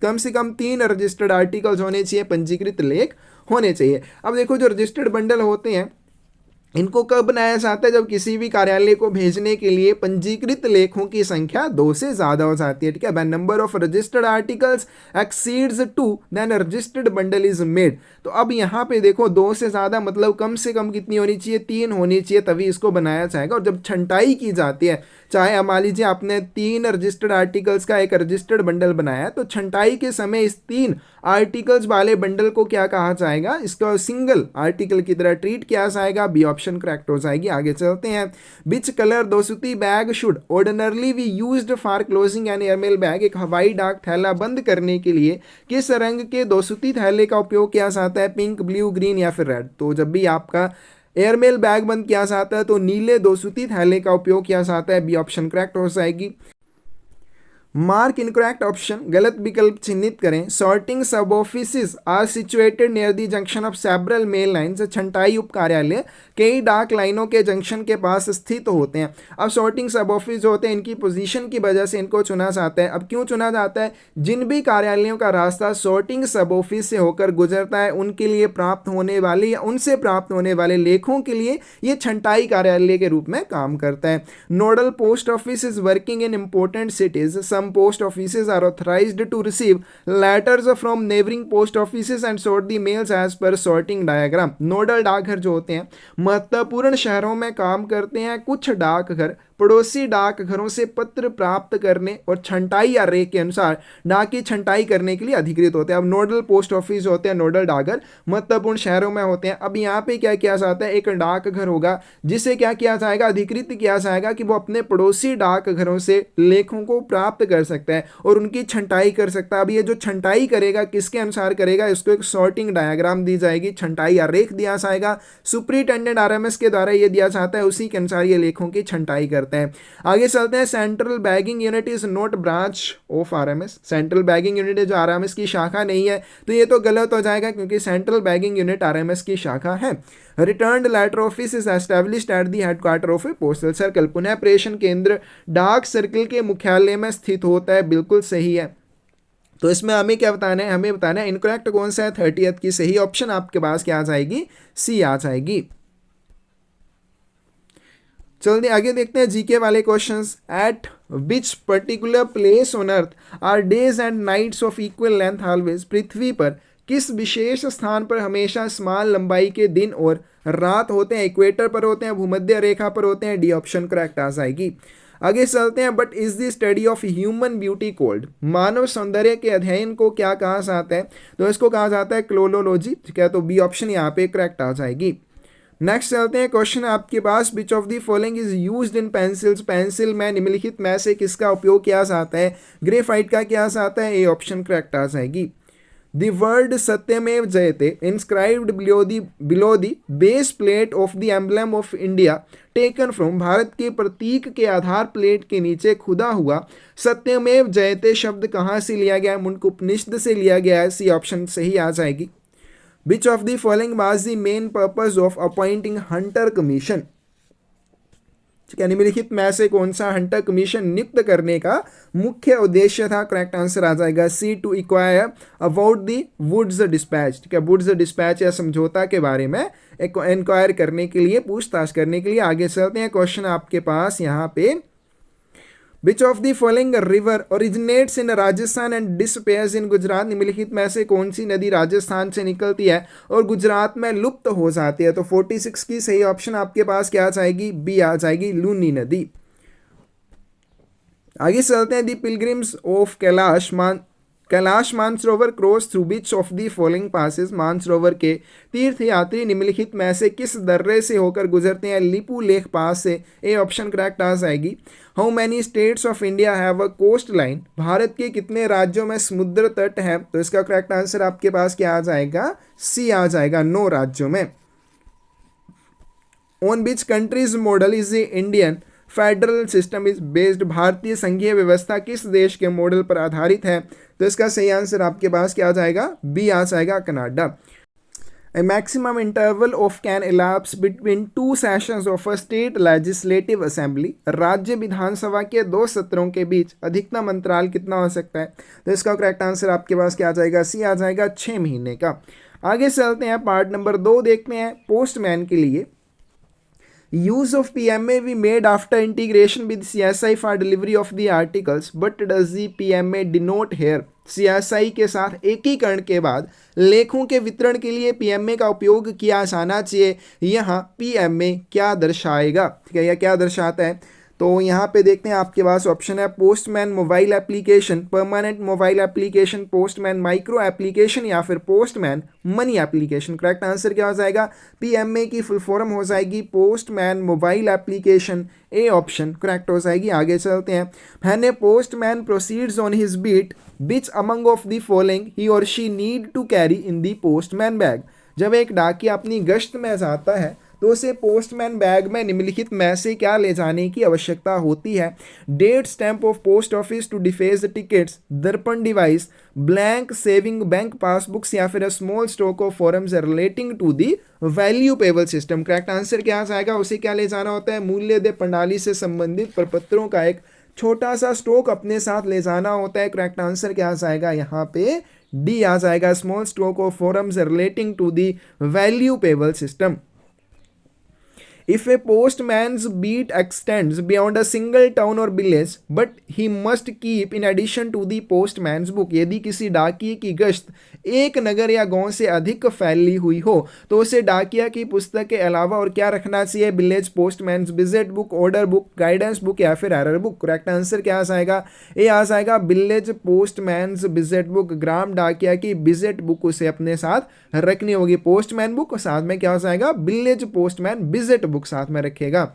कम से कम 3 रजिस्टर्ड आर्टिकल्स होने चाहिए, पंजीकृत लेख होने चाहिए। अब देखो जो रजिस्टर्ड बंडल होते हैं इनको कब बनाया जाता है, जब किसी भी कार्यालय को भेजने के लिए पंजीकृत लेखों की संख्या 2 से ज़्यादा हो जाती है, ठीक है। When number of registered articles exceeds 2 then registered bundle is made. तो अब यहाँ पे देखो 2 से ज़्यादा मतलब कम से कम कितनी होनी चाहिए, 3 होनी चाहिए, तभी इसको बनाया जाएगा। और जब छंटाई की जाती है, चाहे मान लीजिए आपने 3 रजिस्टर्ड आर्टिकल्स का एक रजिस्टर्ड बंडल बनाया, तो छंटाई के समय इस 3 आर्टिकल्स वाले बंडल को क्या कहा जाएगा, इसका सिंगल आर्टिकल की तरह ट्रीट किया जाएगा। बी ऑप्शन करेक्ट हो जाएगी। आगे चलते हैं, which colour dosuti bag should ordinarily be used for closing an airmail bag. एक हवाई डाक थैला बंद करने के लिए किस रंग के दोसूती थैले का उपयोग किया जाता है, पिंक, ब्लू, ग्रीन या फिर रेड। तो जब भी आपका एयरमेल बैग बंद किया जाता है तो नीले दोसूती थैले का उपयोग किया जाता है। बी ऑप्शन करेक्ट हो जाएगी। मार्क इनकरेक्ट ऑप्शन, गलत विकल्प चिन्हित करें। Sorting sub offices are situated near the junction of several mail lines. छंटाई उप कार्यालय कई डाक लाइनों के जंक्शन के पास स्थित होते हैं। अब सॉर्टिंग सब ऑफिस जो होते हैं इनकी पोजीशन की वजह से इनको चुना जाता है। अब क्यों चुना जाता है, जिन भी कार्यालयों का रास्ता सॉर्टिंग सब ऑफिस से होकर गुजरता है उनके लिए प्राप्त होने वाले या उनसे प्राप्त होने वाले लेखों के लिए ये छंटाई कार्यालय के रूप में काम करता है। Nodal post office is working in important cities. Some post offices are authorized to receive letters from neighboring post offices and sort the mails as per sorting diagram. Nodal डाकघर जो होते हैं महत्वपूर्ण शहरों में काम करते हैं। कुछ डाकघर पड़ोसी डाकघरों से पत्र प्राप्त करने और छंटाई या रे के अनुसार डाक की छंटाई करने के लिए अधिकृत होते हैं। अब नोडल पोस्ट ऑफिस होते हैं, नोडल डाकघर महत्वपूर्ण शहरों में होते हैं। अब यहाँ पे क्या किया जाता है, एक डाकघर होगा जिसे क्या किया जाएगा, अधिकृत किया जाएगा कि वो अपने पड़ोसी डाकघरों से लेखों को प्राप्त कर सकता है और उनकी छंटाई कर सकता है। अब ये जो छंटाई करेगा किसके अनुसार करेगा, इसको एक सॉर्टिंग डायग्राम दी जाएगी, छंटाई या रेख दिया जाएगा। सुपरिटेंडेंट आरएमएस के द्वारा ये दिया जाता है, उसी के अनुसार ये लेखों की छंटाई करता है। आगे चलते हैं, central bagging unit is not branch of RMS. Central bagging unit है जो आरएमएस की शाखा नहीं है, तो ये तो गलत हो जाएगा क्योंकि सेंट्रल बैगिंग यूनिट आरएमएस की शाखा है। Return letter office is established at the headquarter of a postal circle. पुनः प्रेषण केंद्र डाक सर्कल के मुख्यालय में स्थित होता है, बिल्कुल सही है। तो इसमें हमें क्या बताना है, हमें बताना है इनकरेक्ट कौन सा है। 30th की सही ऑप्शन आपके पास क्या आ जाएगी, सी आ जाएगी। चलिए आगे देखते हैं जीके वाले questions. At which particular place on earth are days and nights of equal length always. पृथ्वी पर किस विशेष स्थान पर हमेशा समान लंबाई के दिन और रात होते हैं। इक्वेटर पर होते हैं, भूमध्य रेखा पर होते हैं। डी ऑप्शन करेक्ट आ जाएगी। आगे चलते हैं, what is the study of human beauty called. मानव सौंदर्य के अध्ययन को क्या कहा जाता है, तो इसको कहा जाता है क्लोनोलॉजी, ठीक है। तो बी ऑप्शन यहाँ पे करेक्ट आ जाएगी। नेक्स्ट चलते हैं, क्वेश्चन आपके पास, which of the following is used in pencils. Pencil में निम्नलिखित में से किसका उपयोग किया जाता है। ग्रेफाइट का किया जाता है, ए ऑप्शन करेक्ट आ जाएगी। The word Satyamev Jayate inscribed below the base plate of the emblem of India taken from Bharat के प्रतीक के आधार प्लेट के नीचे खुदा हुआ सत्यमेव जयते शब्द कहाँ से लिया गया है? मुंडक उपनिषद से लिया गया है। सी ऑप्शन सही आ जाएगी। Which of the following was the main purpose of appointing Hunter Commission? ठीक है, निम्नलिखित में से कौन सा हंटर कमीशन नियुक्त करने का मुख्य उद्देश्य था? करेक्ट आंसर आ जाएगा C, to inquire about the woods dispatch. ठीक है, वुड्स डिस्पैच या समझौता के बारे में इंक्वायर करने के लिए, पूछताछ करने के लिए। आगे चलते हैं, क्वेश्चन आपके पास यहाँ पे, Which of the following river originates in Rajasthan and disappears in Gujarat? निम्नलिखित में से कौन सी नदी राजस्थान से निकलती है और गुजरात में लुप्त हो जाती है? तो 46 की सही ऑप्शन आपके पास क्या आ जाएगी? बी आ जाएगी, लूनी नदी। आगे चलते हैं, the pilgrims of Kailash Mansarovar cross through which of the following passes. Mansarovar के तीर्थ यात्री निम्नलिखित में से किस दर्रे से होकर गुजरते हैं? लिपू लेख पास से। ए ऑप्शन करेक्ट आ जाएगी। How many states of India have a coast line? भारत के कितने राज्यों में समुद्र तट है? तो इसका करेक्ट आंसर आपके पास क्या आ जाएगा? सी आ जाएगा, 9 राज्यों में। On which countries model is the Indian federal system is based? भारतीय संघीय व्यवस्था किस देश के मॉडल पर आधारित है? तो इसका सही आंसर आपके पास क्या आ जाएगा? बी आ जाएगा, Canada. A maximum interval of can elapse between 2 sessions of a state legislative assembly. राज्य विधानसभा के 2 सत्रों के बीच अधिकतम अंतराल कितना हो सकता है? तो इसका करेक्ट आंसर आपके पास क्या आ जाएगा? सी आ जाएगा, 6 महीने का। आगे चलते हैं, पार्ट नंबर 2 देखते हैं, पोस्टमैन के लिए। Use of PMA we made after integration with CSI for delivery of the articles, but does the PMA denote here? CSI के साथ एकीकरण के बाद लेखों के वितरण के लिए PMA का उपयोग किया जाना चाहिए। यहाँ PMA क्या दर्शाएगा? ठीक है, यह क्या दर्शाता है? तो यहाँ पे देखते हैं, आपके पास ऑप्शन है postman mobile application, permanent mobile application, postman micro application या फिर postman money application. Correct answer क्या हो जाएगा? पीएमए की फुल फॉर्म हो जाएगी postman mobile application. A option correct हो जाएगी। आगे चलते हैं, when a postman proceeds on his beat which among of the following he or she need to carry in the postman bag? जब एक डाकिया अपनी गश्त में जाता है तो उसे पोस्टमैन बैग में निम्नलिखित में से क्या ले जाने की आवश्यकता होती है? Date stamp of post office to deface tickets, Darpan device, blank saving bank passbooks या फिर small stock of forms relating to the value payable system. Correct answer क्या आ जाएगा? उसे क्या ले जाना होता है? मूल्य दे प्रणाली से संबंधित प्रपत्रों का एक छोटा सा स्टॉक अपने साथ ले जाना होता है। करेक्ट आंसर क्या आ जाएगा? यहाँ पे डी आ जाएगा, small stock of forms relating to the value payable system. If a postman's beat extends beyond a single town or village, but he must keep in addition to the postman's book, यदि किसी डाकिये की गश्त एक नगर या गांव से अधिक फैली हुई हो तो उसे डाकिया की पुस्तक के अलावा और क्या रखना चाहिए? Village postman's visit book, order book, guidance book या फिर एरर बुक। करेक्ट आंसर क्या आ जाएगा? ए आ जाएगा, विलेज पोस्टमैन्स विजिट बुक। ग्राम डाकिया की विजिट बुक उसे अपने साथ रखनी होगी। पोस्टमैन बुक साथ में क्या हो जाएगा? विलेज पोस्टमैन विजिट बुक साथ में रखेगा।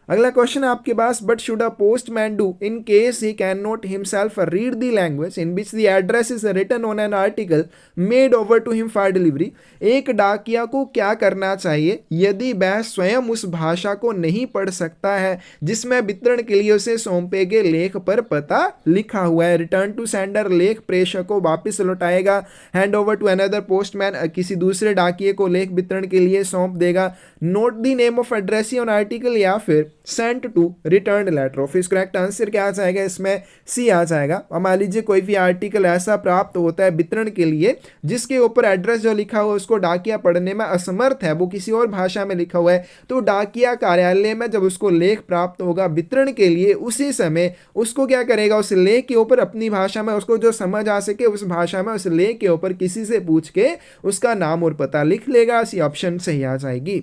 अगला क्वेश्चन आपके पास, what should a postman do in case he can not himself read the language in which the address is written on an article made over to him for delivery? एक डाकिया को क्या करना चाहिए यदि वह स्वयं उस भाषा को नहीं पढ़ सकता है जिसमें वितरण के लिए उसे सौंपे गए लेख पर पता लिखा हुआ है? रिटर्न टू सेंडर, लेख प्रेषक को वापिस लौटाएगा। Hand over to another postman, किसी दूसरे डाकिये को लेख वितरण के लिए सौंप देगा। Note the name of addressee on article या फिर sent to return letter office. Correct answer क्या आ जाएगा? इसमें सी आ जाएगा। अब मान लीजिए कोई भी आर्टिकल ऐसा प्राप्त होता है वितरण के लिए जिसके ऊपर एड्रेस जो लिखा हुआ है उसको डाकिया पढ़ने में असमर्थ है, वो किसी और भाषा में लिखा हुआ है, तो डाकिया कार्यालय में जब उसको लेख प्राप्त होगा वितरण के लिए उसी समय उसको क्या करेगा? उस लेख के ऊपर अपनी भाषा में उसको जो समझ आ सके उस भाषा में उस लेख के ऊपर किसी से पूछ के उसका नाम और पता लिख लेगा। सी ऑप्शन सही आ जाएगी।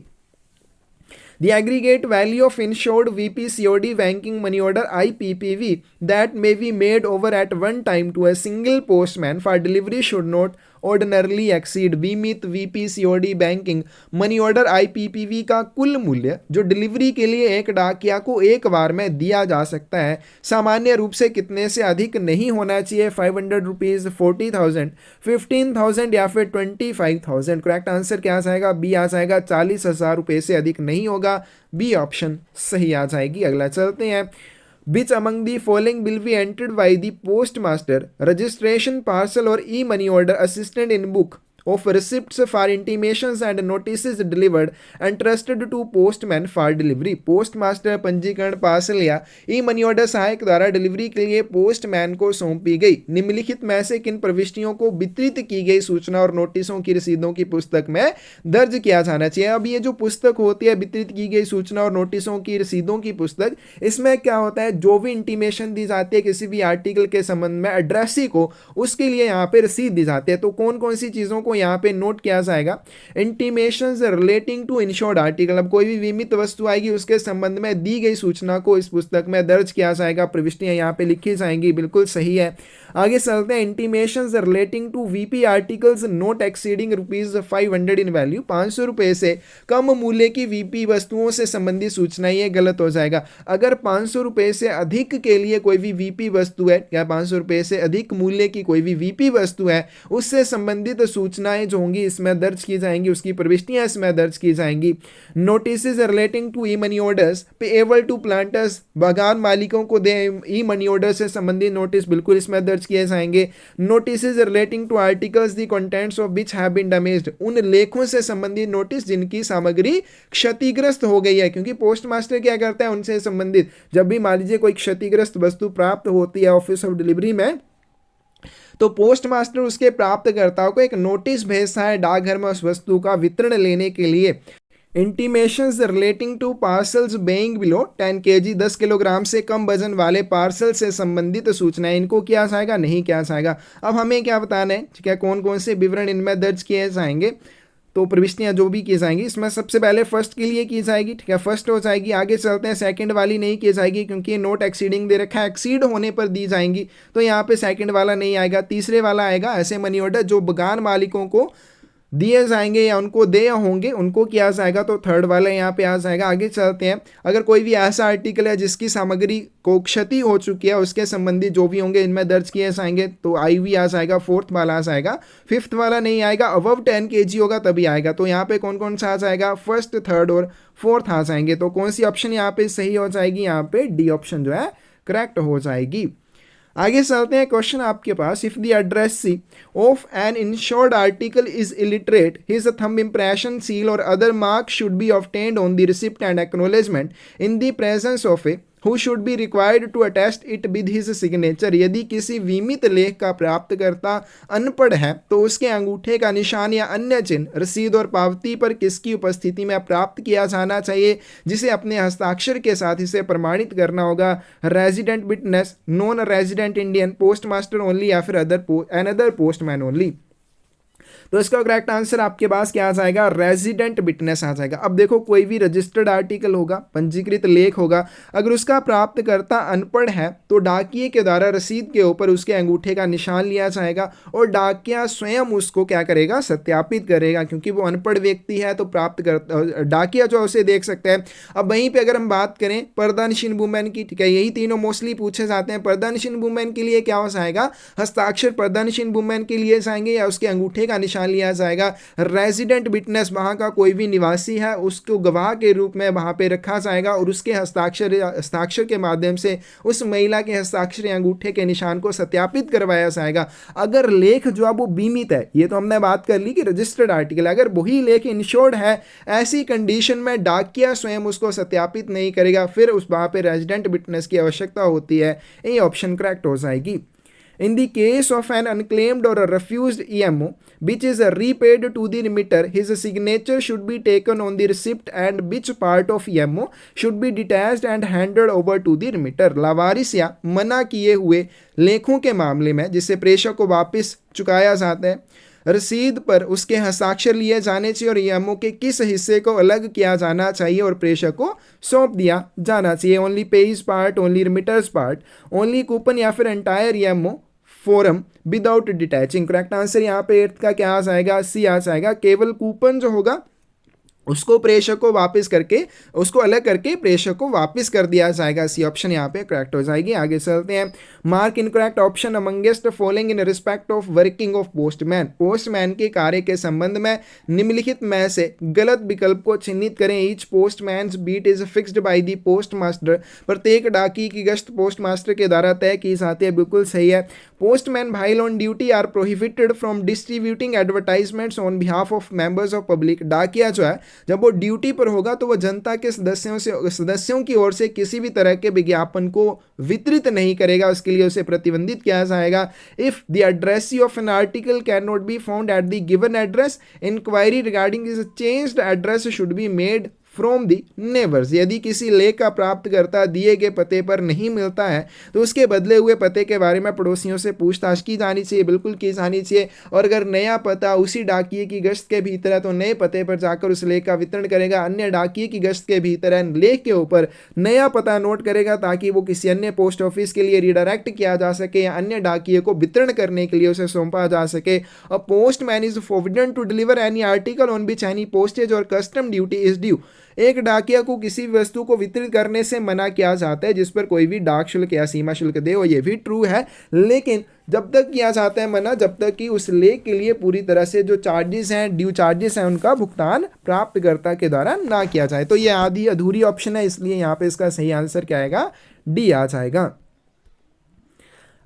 The aggregate value of insured VP COD banking money order IPPV that may be made over at one time to a single postman for delivery should not ordinarily exceed बीमित VP COD banking money order IPPV का कुल मूल्य जो delivery के लिए एक डाकिया को एक बार में दिया जा सकता है सामान्य रूप से कितने से अधिक नहीं होना चाहिए? 500 रुपीज, 40,000, 15,000 या फिर 25,000। करेक्ट आंसर क्या आ जाएगा? बी आ जाएगा, 40,000 रुपये से अधिक नहीं होगा। बी ऑप्शन सही आ जाएगी। अगला चलते हैं। Which among the following will be entered by the postmaster, registration, parcel or e-money order assistant in book of receipts for intimations and notices delivered and trusted to postman for delivery? Postmaster पंजीकरण, parcel या ई money order सहायक द्वारा delivery के लिए postman को सौंपी गई निम्नलिखित में से किन प्रविष्टियों को वितरित की गई सूचना और नोटिसों की रसीदों की पुस्तक में दर्ज किया जाना चाहिए? अब ये जो पुस्तक होती है वितरित की गई सूचना और नोटिसों की रसीदों की पुस्तक, इसमें क्या होता है? जो भी इंटीमेशन दी जाती है किसी भी आर्टिकल के संबंध में एड्रेसी को, उसके लिए यहाँ पे रसीद दी जाती है। तो कौन कौन सी चीजों को यहाँ पे नोट किया जाएगा? Intimations relating to insured article, अब कोई भी बीमित वस्तु आएगी उसके संबंध में दी गई सूचना को इस पुस्तक में दर्ज किया जाएगा, प्रविष्टियां यहाँ पे लिखी जाएंगी। बिल्कुल सही है। आगे चलते हैं। Intimations relating to VP articles not exceeding ₹500 in value, 500 रुपए से कम मूल्य की वीपी वस्तुओं से संबंधित सूचनाएं, ये गलत हो जाएगा। अगर 500 रुपए से अधिक के लिए कोई भी वीपी वस्तु है या 500 रुपए से अधिक मूल्य की कोई भी वीपी वस्तु है, उससे संबंधित सूचनाएं जो होंगी इसमें दर्ज की जाएंगी, उसकी प्रविष्टियां इसमें दर्ज की जाएंगी। Notice relating to e money orders payable to planters, बागान मालिकों को दे ई मनी ऑर्डर से संबंधित नोटिस बिल्कुल इसमें दर्ज किए जाएंगे। Notice relating to articles the contents of which have been damaged, उन लेखों से संबंधित नोटिस जिनकी सामग्री क्षतिग्रस्त हो गई है, क्योंकि पोस्टमास्टर क्या करता है उनसे संबंधित, जब भी मान लीजिए कोई क्षतिग्रस्त वस्तु प्राप्त होती है ऑफिस ऑफ डिलीवरी में, तो पोस्टमास्टर उसके प्राप्तकर्ताओं को एक नोटिस भेजता है डाकघर में उस वस्तु का वितरण लेने के लिए। Intimations relating to parcels being below 10 kg, 10 kilogram से कम वजन वाले पार्सल से संबंधित सूचनाएं, इनको किया जाएगा? नहीं किया जाएगा। अब हमें क्या बताना है, ठीक है, कौन कौन से विवरण इनमें दर्ज किए जाएंगे? तो प्रविष्टियां जो भी की जाएंगी इसमें सबसे पहले फर्स्ट के लिए की जाएगी, ठीक है, फर्स्ट हो जाएगी। आगे चलते हैं। सेकंड वाली नहीं की जाएगी क्योंकि ये नोट एक्सीडिंग दे रखा है, एक्सीड होने पर दी जाएंगी, तो यहाँ पे सेकंड वाला नहीं आएगा। तीसरे वाला आएगा ऐसे मनी ऑर्डर जो बगान मालिकों को दिए जाएंगे या उनको दे होंगे, उनको किया जाएगा, तो थर्ड वाला यहाँ पे आ जाएगा। आगे चलते हैं। अगर कोई भी ऐसा आर्टिकल है जिसकी सामग्री को क्षति हो चुकी है, उसके संबंधित जो भी होंगे इनमें दर्ज किए जाएंगे, तो IV आ जाएगा, फोर्थ वाला आ जाएगा। फिफ्थ वाला नहीं आएगा, अबव 10 kg होगा तभी आएगा। तो यहाँ पे कौन कौन सा आ जाएगा? फर्स्ट, थर्ड और फोर्थ आ जाएंगे। तो कौन सी ऑप्शन यहाँ पे सही हो जाएगी? यहाँ पे डी ऑप्शन जो है करेक्ट हो जाएगी। आगे चलते हैं। क्वेश्चन आपके पास, if the addressee of an insured article is illiterate, his thumb impression, seal or other mark should be obtained on the receipt and acknowledgement in the presence of a who should be required to attest it with his signature। यदि किसी बीमित लेख का प्राप्तकर्ता अनपढ़ है तो उसके अंगूठे का निशान या अन्य चिन्ह रसीद और पावती पर किसकी उपस्थिति में प्राप्त किया जाना चाहिए, जिसे अपने हस्ताक्षर के साथ इसे प्रमाणित करना होगा? Resident witness, non resident Indian, postmaster only या फिर अनदर पोस्टमैन ओनली? तो इसका करेक्ट आंसर आपके पास क्या आ जाएगा? रेजिडेंट विटनेस आ जाएगा। अब देखो, कोई भी रजिस्टर्ड आर्टिकल होगा, पंजीकृत लेख होगा, अगर उसका प्राप्तकर्ता अनपढ़ है तो डाकिये के द्वारा रसीद के ऊपर उसके अंगूठे का निशान लिया जाएगा और डाकिया स्वयं उसको क्या करेगा? सत्यापित करेगा, क्योंकि वो अनपढ़ व्यक्ति है तो प्राप्तकर्ता डाकिया जो उसे देख सकते हैं। अब वहीं पर अगर हम बात करें पर्दानशीन वुमेन की, ठीक है, यही तीनों मोस्टली पूछे जाते हैं। पर्दानशीन वुमेन के लिए क्या हो जाएगा? हस्ताक्षर पर्दानशीन वुमेन के लिए जाएंगे या उसके अंगूठे का निशान लिया जाएगा। रेजिडेंट विटनेस, वहां का कोई भी निवासी है उसको गवाह के रूप में वहां पे रखा जाएगा और उसके हस्ताक्षर के माध्यम से उस महिला के हस्ताक्षर या अंगूठे के निशान को सत्यापित करवाया जाएगा। अगर लेख जो है वो बीमित है, ये तो हमने बात कर ली कि रजिस्टर्ड आर्टिकल, अगर वही लेख इंश्योर्ड है, ऐसी कंडीशन में डाकिया स्वयं उसको सत्यापित नहीं करेगा, फिर उस वहां पे रेजिडेंट विटनेस की आवश्यकता होती है। ये ऑप्शन करेक्ट हो जाएगी। In the case of an unclaimed or a refused EMO, which is repaid to the remitter, his signature should be taken on the receipt and which part of EMO should be detached and handed over to the remitter। लावारिस या मना किए हुए लेखों के मामले में जिसे प्रेषक को वापस चुकाया जाता है, रसीद पर उसके हस्ताक्षर लिए जाने चाहिए और EMO के किस हिस्से को अलग किया जाना चाहिए और प्रेषक को सौंप दिया जाना चाहिए? Only page part, only remitter's part, only coupon या फिर entire EMO form without detaching. Correct answer यहाँ पे एट्थ का क्या आ जाएगा, सी आ जाएगा। केवल कूपन जो होगा उसको प्रेषक को वापस करके, उसको अलग करके प्रेषक को वापस कर दिया जाएगा। सी ऑप्शन यहाँ पे करेक्ट हो जाएगी। आगे चलते हैं। Mark incorrect option amongst following in respect of working of postman. Postman के कार्य के संबंध में निम्नलिखित में से गलत विकल्प को चिन्हित करें। Each postman's beat is fixed by the post master. प्रत्येक डाकी की गश्त पोस्ट मास्टर के द्वारा तय की जाती है, बिल्कुल सही है। Postman while on duty are prohibited from distributing advertisements on behalf of members of public. डाकिया जो है जब वो ड्यूटी पर होगा तो वो जनता के सदस्यों की ओर से किसी भी तरह के विज्ञापन को वितरित नहीं करेगा, उसके लिए उसे प्रतिबंधित किया जाएगा। If the addressee of an article can not be found at the given address, inquiry regarding this changed address should be made from the neighbours. यदि किसी लेख का प्राप्तकर्ता दिए गए पते पर नहीं मिलता है तो उसके बदले हुए पते के बारे में पड़ोसियों से पूछताछ की जानी चाहिए, बिल्कुल की जानी चाहिए। और अगर नया पता उसी डाकिये की गश्त के भीतर है तो नए पते पर जाकर उस लेख का वितरण करेगा। अन्य डाकिये की गश्त के भीतर है, लेख के ऊपर नया पता नोट करेगा ताकि वो किसी अन्य पोस्ट ऑफिस के लिए रिडायरेक्ट किया जा सके या अन्य डाकिये को वितरण करने के लिए उसे सौंपा जा सके। A postman is forbidden to deliver any article on which any postage और कस्टम ड्यूटी इज ड्यू। एक डाकिया को किसी भी वस्तु को वितरित करने से मना किया जाता है जिस पर कोई भी डाक शुल्क या सीमा शुल्क दे, और ये भी ट्रू है। लेकिन जब तक किया जाता है मना जब तक कि उस लेख के लिए पूरी तरह से जो चार्जेस हैं, ड्यू चार्जेस हैं, उनका भुगतान प्राप्तकर्ता के द्वारा ना किया जाए। तो ये आधी अधूरी ऑप्शन है, इसलिए यहाँ पे इसका सही आंसर क्या आएगा, डी आ जाएगा।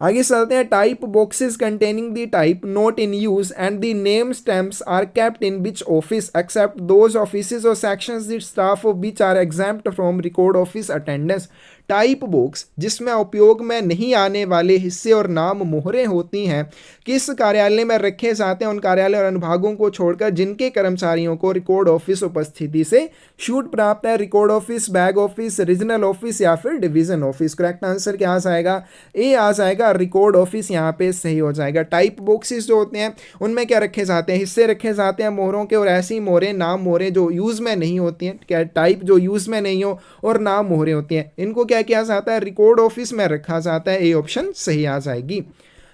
आगे चलते हैं। Type boxes containing the type not in use and the name stamps are kept in which office except those offices or sections the staff of which are exempt from record office attendance. Type box जिसमें उपयोग में नहीं आने वाले हिस्से और नाम मोहरें होती हैं किस कार्यालय में रखे जाते हैं, उन कार्यालय और अनुभागों को छोड़कर जिनके कर्मचारियों को रिकॉर्ड ऑफिस उपस्थिति से छूट प्राप्त है। Record office, bag office, regional office या फिर डिवीजन ऑफिस। करेक्ट आंसर क्या आ जाएगा, ए आ जाएगा, रिकॉर्ड ऑफिस यहाँ पे सही हो जाएगा। टाइप बॉक्सेस जो होते हैं उनमें क्या रखे जाते हैं, हिस्से रखे जाते हैं मोहरों के, और ऐसी मोहरें, नाम मोहरें जो यूज में नहीं होती हैं, क्या टाइप जो यूज में नहीं हो और नाम मोहरें होती हैं, इनको क्या किया जाता है, रिकॉर्ड ऑफिस में रखा जाता है। ए ऑप्शन सही आ जाएगी।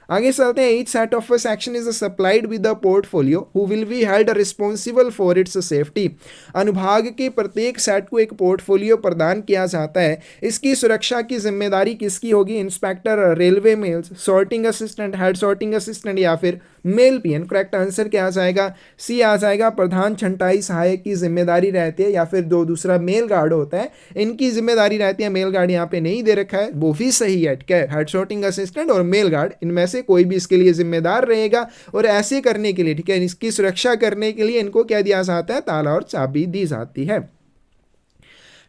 आगे चलते हैं। Each set of a section is supplied with a portfolio who will be held responsible for its safety. अनुभाग के प्रत्येक सेट को एक पोर्टफोलियो प्रदान किया जाता है, इसकी सुरक्षा की जिम्मेदारी किसकी होगी, inspector, railway mails, sorting assistant, head sorting assistant या फिर मेल पीएन। करेक्ट आंसर क्या आ जाएगा, सी आ जाएगा। प्रधान छंटाई सहायक की जिम्मेदारी रहती है, या फिर जो दूसरा मेल गार्ड होता है इनकी जिम्मेदारी रहती है। मेल गार्ड यहाँ पे नहीं दे रखा है, वो भी सही है। क्या हेड सॉर्टिंग असिस्टेंट और मेल गार्ड, इनमें से कोई भी इसके लिए जिम्मेदार रहेगा, और ऐसे करने के लिए, ठीक है, इसकी सुरक्षा करने के लिए इनको क्या दिया जाता है, ताला और चाबी दी जाती है।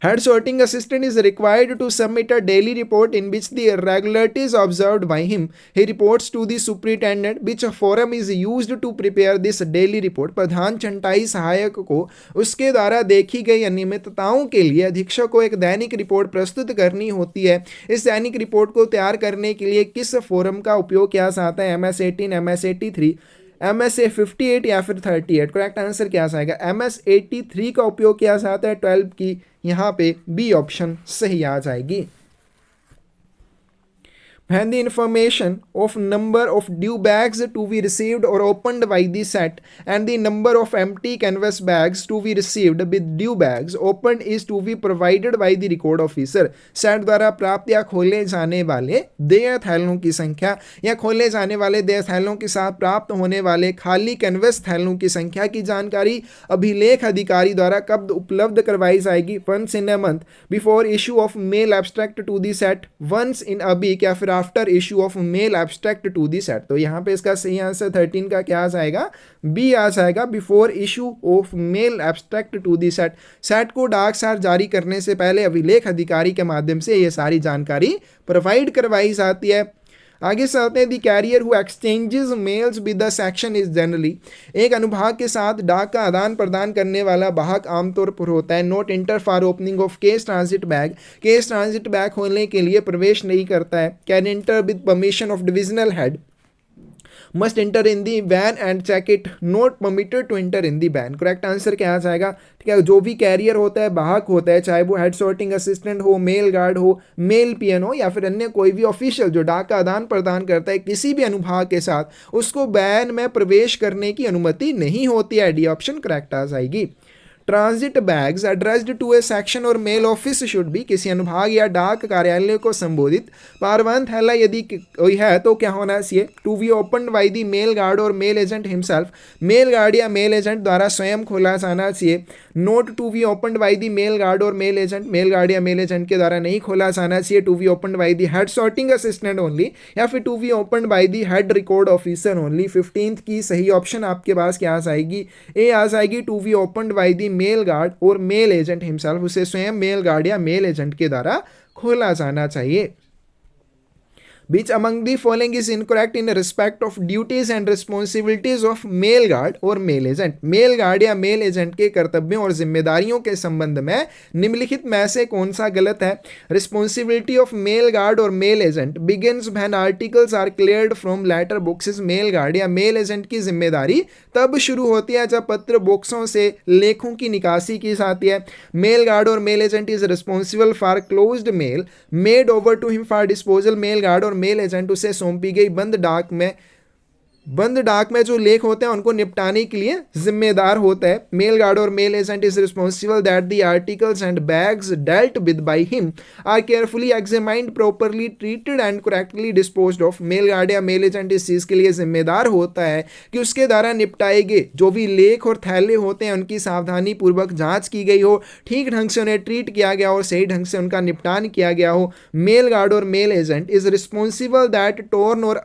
Head sorting assistant is required to submit a daily report in which the irregularities observed by him. He reports to the superintendent, which forum is used to prepare this daily report. प्रधान छंटाई सहायक को उसके द्वारा देखी गई अनियमितताओं के लिए अधीक्षक को एक दैनिक रिपोर्ट प्रस्तुत करनी होती है। इस दैनिक रिपोर्ट को तैयार करने के लिए किस फोरम का उपयोग किया जाता है, MS-18, MS-83, MS-58 या फिर 38। करेक्ट आंसर क्या आएगा, MS-83 का उपयोग किया जाता है 12 की, यहाँ पे बी ऑप्शन सही आ जाएगी। When the information of number of due bags to be received or opened by the set and the number of empty canvas bags to be received with due bags opened is to be provided by the record officer. Set द्वारा प्राप्त या खोले जाने वाले देय थैलों की संख्या या खोले जाने वाले देय थैलों के साथ प्राप्त होने वाले खाली कैनवस थैलों की संख्या की जानकारी अभिलेख अधिकारी द्वारा कब उपलब्ध करवाई जाएगी, once in a month, before issue of mail abstract to the set, once in a week या फिर after issue of mail abstract to the set. तो यहाँ पे इसका सही आंसर 13 का क्या आ जाएगा, बी आ जाएगा, before issue of mail abstract to the set. Set को डाक सार जारी करने से पहले अभिलेख अधिकारी के माध्यम से ये सारी जानकारी प्रोवाइड करवाई जाती है। आगे चलते हैं। The carrier who exchanges mails with the section is generally, एक अनुभाग के साथ डाक का आदान प्रदान करने वाला वाहक आमतौर पर होता है। Not enter for opening of case transit bag, case transit bag खोलने के लिए प्रवेश नहीं करता है। Can enter with permission of divisional head, must enter in the van and check it, not permitted to enter in the van. Correct answer क्या आ जाएगा? ठीक है, जो भी कैरियर होता है, वाहक होता है, चाहे वो हेड सॉर्टिंग असिस्टेंट हो, मेल गार्ड हो, मेल पीएन हो, या फिर अन्य कोई भी ऑफिशियल जो डाक का आदान प्रदान करता है किसी भी अनुभाग के साथ, उसको वैन में प्रवेश करने की अनुमति नहीं होती है। डी ऑप्शन करेक्ट आ जाएगी। Transit bags addressed to a section और मेल ऑफिस शुड बी, किसी अनुभाग या डाक कार्यालय को संबोधित पारवान थैला यदि कोई है तो क्या होना चाहिए? To be open by the mail guard और mail agent himself, mail guard या मेल एजेंट द्वारा स्वयं खोला जाना चाहिए। Not to be open by the mail guard और मेल एजेंट, मेल गार्ड या मेल एजेंट के द्वारा नहीं खोला जाना चाहिए। To be open by the head sorting assistant only, या फिर to be open by the head record officer only. 15th की सही ऑप्शन आपके पास क्या आ जाएगी? ए आ जाएगी, to be open by the mail guard और मेल एजेंट हिमसेल्फ, उसे स्वयं मेल गार्ड या मेल एजेंट के द्वारा खोला जाना चाहिए। Which among the following is incorrect in respect of duties and responsibilities of male guard और male agent? मेल गार्ड या मेल एजेंट के कर्तव्यों और जिम्मेदारियों के संबंध में निम्नलिखित में से कौन सा गलत है? रिस्पॉन्सिबिलिटी ऑफ मेल गार्ड और mail agent begins when articles are cleared from letter boxes. Mail guard या मेल एजेंट की जिम्मेदारी तब शुरू होती है जब पत्र बॉक्सों से लेखों की निकासी की जाती है। मेल गार्ड और mail agent is responsible for closed mail made over to him for disposal. Mail guard और मेल एजेंट उसे सौंपी गई बंद डाक में जो लेख होते हैं उनको निपटाने के लिए जिम्मेदार होता है। मेल गार्ड और mail agent is responsible that the articles and bags dealt with by him are carefully examined, properly treated and correctly disposed of. Mail guard या मेल एजेंट इस चीज़ के लिए जिम्मेदार होता है कि उसके द्वारा निपटाए गए जो भी लेख और थैले होते हैं उनकी सावधानी पूर्वक जांच की गई हो, ठीक ढंग से उन्हें ट्रीट किया गया हो, सही ढंग से उनका निपटान किया गया हो। मेल गार्ड और mail agent is responsible that torn or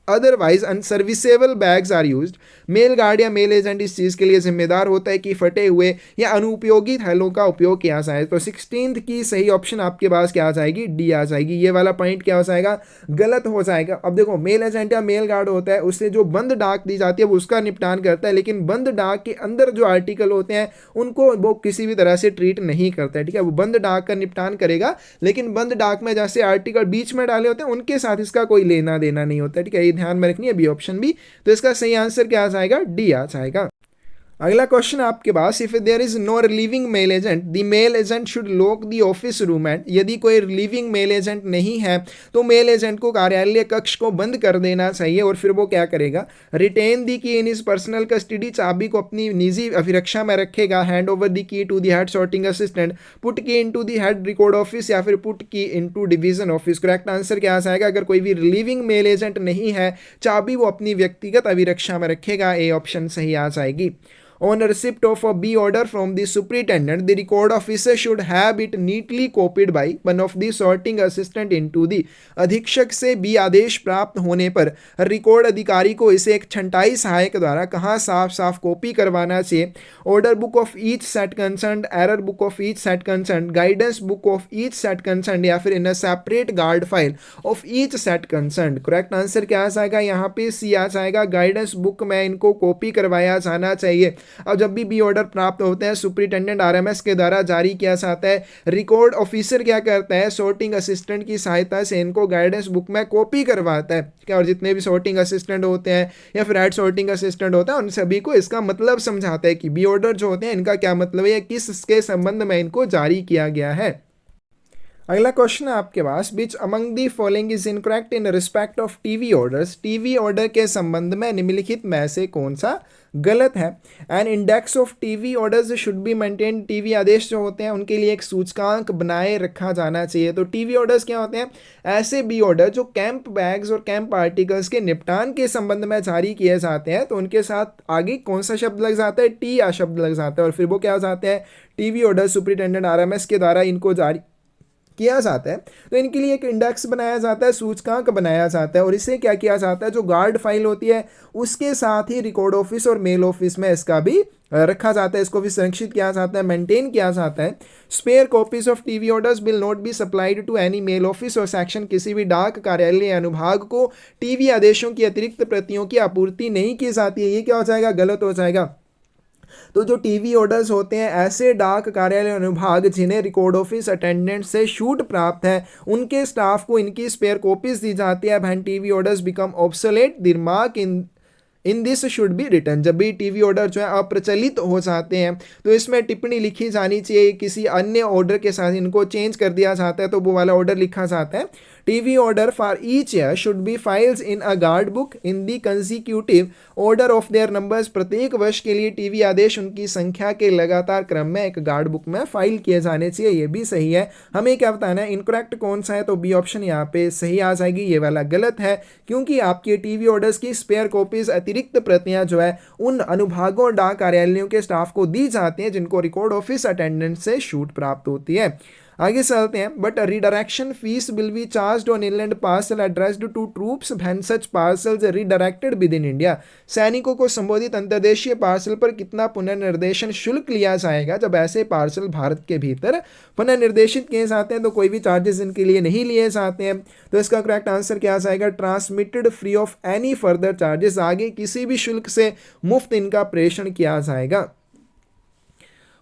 otherwise unserviceable bags are used. Mail guard या मेल एजेंट इस चीज़ के लिए जिम्मेदार होता है कि फटे हुए या अनुपयोगी थैलों का उपयोग किया जाए। तो 16th की सही ऑप्शन आपके पास क्या आ जाएगी? डी आ जाएगी। ये वाला पॉइंट क्या हो जाएगा? गलत हो जाएगा। अब देखो, मेल एजेंट या मेल गार्ड होता है, उससे जो बंद डाक दी जाती है वो उसका निपटान करता है, लेकिन बंद डाक के अंदर जो आर्टिकल होते हैं उनको वो किसी भी तरह से ट्रीट नहीं करता है। ठीक है, वो बंद डाक का निपटान करेगा, लेकिन बंद डाक में जैसे आर्टिकल बीच में डाले होते हैं उनके साथ इसका कोई लेना देना नहीं होता है। ठीक है, ध्यान में रखनी है बी ऑप्शन भी। तो इसका सही आंसर क्या आ जाएगा? डी आ जाएगा। अगला क्वेश्चन आपके पास, if there is no relieving mail agent the mail agent should lock the office room and. यदि कोई रिलीविंग मेल एजेंट नहीं है तो मेल एजेंट को कार्यालय कक्ष को बंद कर देना चाहिए। और फिर वो क्या करेगा? रिटेन दी की इन इज पर्सनल कस्टडी, चाबी को अपनी निजी अभिरक्षा में रखेगा। Hand over the key to the head sorting assistant, put key into the head record office, या फिर put key into division office. Correct answer क्या आ जाएगा? अगर कोई भी रिलीविंग मेल एजेंट नहीं है, चाबी वो अपनी व्यक्तिगत अभिरक्षा में रखेगा। ए ऑप्शन सही आ जाएगी। On receipt of a B order from the superintendent, the record officer should have it neatly copied by one of the sorting assistant into the। अधीक्षक से B आदेश प्राप्त होने पर रिकॉर्ड अधिकारी को इसे एक छंटाई सहायक द्वारा कहाँ साफ साफ कॉपी करवाना चाहिए? Order book of each set concern, error book of each set concern, guidance book of each set concern, या फिर in a separate guard file of each set concern. Correct answer क्या आ जाएगा? यहाँ पे सी आ जाएगा, गाइडेंस बुक में इनको कॉपी करवाया जाना चाहिए। अब जब भी ऑर्डर प्राप्त होते हैं सुपरिटेंडेंट आरएमएस के द्वारा जारी किया जाता है, रिकॉर्ड ऑफिसर क्या करता है? सॉर्टिंग असिस्टेंट की सहायता से इनको गाइडेंस बुक में कॉपी करवाता है। क्या, और जितने भी सॉर्टिंग असिस्टेंट होते हैं या फिर हेड सॉर्टिंग असिस्टेंट होता है उन सभी को इसका मतलब समझाता है कि बी ऑर्डर जो होते हैं इनका क्या मतलब है या किसके संबंध में इनको जारी किया गया है। अगला क्वेश्चन है आपके पास, which among the following is incorrect in respect of TV orders. TV order के संबंध में निम्नलिखित में से कौन सा गलत है? An index of TV orders should be maintain. TV आदेश जो होते हैं उनके लिए एक सूचकांक बनाए रखा जाना चाहिए। तो टीवी ऑर्डर्स क्या होते हैं? ऐसे बी ऑर्डर जो कैंप बैग्स और कैंप आर्टिकल्स के निपटान के संबंध में जारी किए जाते हैं। तो उनके साथ आगे कौन सा शब्द लग जाता है? टी आ शब्द लग जाता है, और फिर वो क्या हो जाते हैं? टीवी ऑर्डर सुपरिटेंडेंट आरएमएस के द्वारा इनको जारी किया जाता है। तो इनके लिए एक इंडेक्स बनाया जाता है, सूचकांक बनाया जाता है, और इसे क्या किया जाता है? जो गार्ड फाइल होती है उसके साथ ही रिकॉर्ड ऑफिस और मेल ऑफिस में इसका भी रखा जाता है, इसको भी संरक्षित किया जाता है, मेंटेन किया जाता है। Spare copies of TV orders will not be supplied to any mail office और सेक्शन। किसी भी डाक कार्यालय या अनुभाग को टीवी आदेशों की अतिरिक्त प्रतियों की आपूर्ति नहीं की जाती है। ये क्या हो जाएगा? गलत हो जाएगा। तो जो टीवी ऑर्डर्स होते हैं ऐसे डाक कार्यालय अनुभाग जिन्हें रिकॉर्ड ऑफिस अटेंडेंट से छूट प्राप्त है उनके स्टाफ को इनकी स्पेयर कॉपीज दी जाती है। When TV orders become obsolete the mark in in this should be return. जब भी टीवी ऑर्डर जो है अप्रचलित हो जाते हैं तो इसमें टिप्पणी लिखी जानी चाहिए। किसी अन्य ऑर्डर के साथ इनको चेंज कर दिया जाता है तो वो वाला ऑर्डर लिखा जाता है। TV order for each year should be files in a guard book in the consecutive order of their numbers. प्रत्येक वर्ष के लिए टीवी आदेश उनकी संख्या के लगातार क्रम में एक गार्ड बुक में फाइल किए जाने चाहिए। ये भी सही है। हमें क्या बताना है इनकरेक्ट कौन सा है, तो बी ऑप्शन यहाँ पे सही आ जाएगी। ये वाला गलत है क्योंकि आपके टीवी ऑर्डर्स की स्पेयर कॉपीज अतिरिक्त प्रतियां जो है उन अनुभागों और डाक कार्यालयों के स्टाफ को दी जाती हैं जिनको रिकॉर्ड ऑफिस अटेंडेंट से छूट प्राप्त होती है। आगे चलते हैं। But redirection fees will be charged on inland parcel addressed to troops when such parcels redirected within India. सैनिकों को संबोधित अंतर्देशीय पार्सल पर कितना पुनर्निर्देशन शुल्क लिया जाएगा जब ऐसे पार्सल भारत के भीतर पुनर्निर्देशित किए जाते हैं? तो कोई भी चार्जेस इनके लिए नहीं लिए जाते हैं। तो इसका करेक्ट आंसर क्या आ जाएगा? Transmitted free of any further charges. आगे किसी भी शुल्क से मुफ्त इनका प्रेषण किया जाएगा।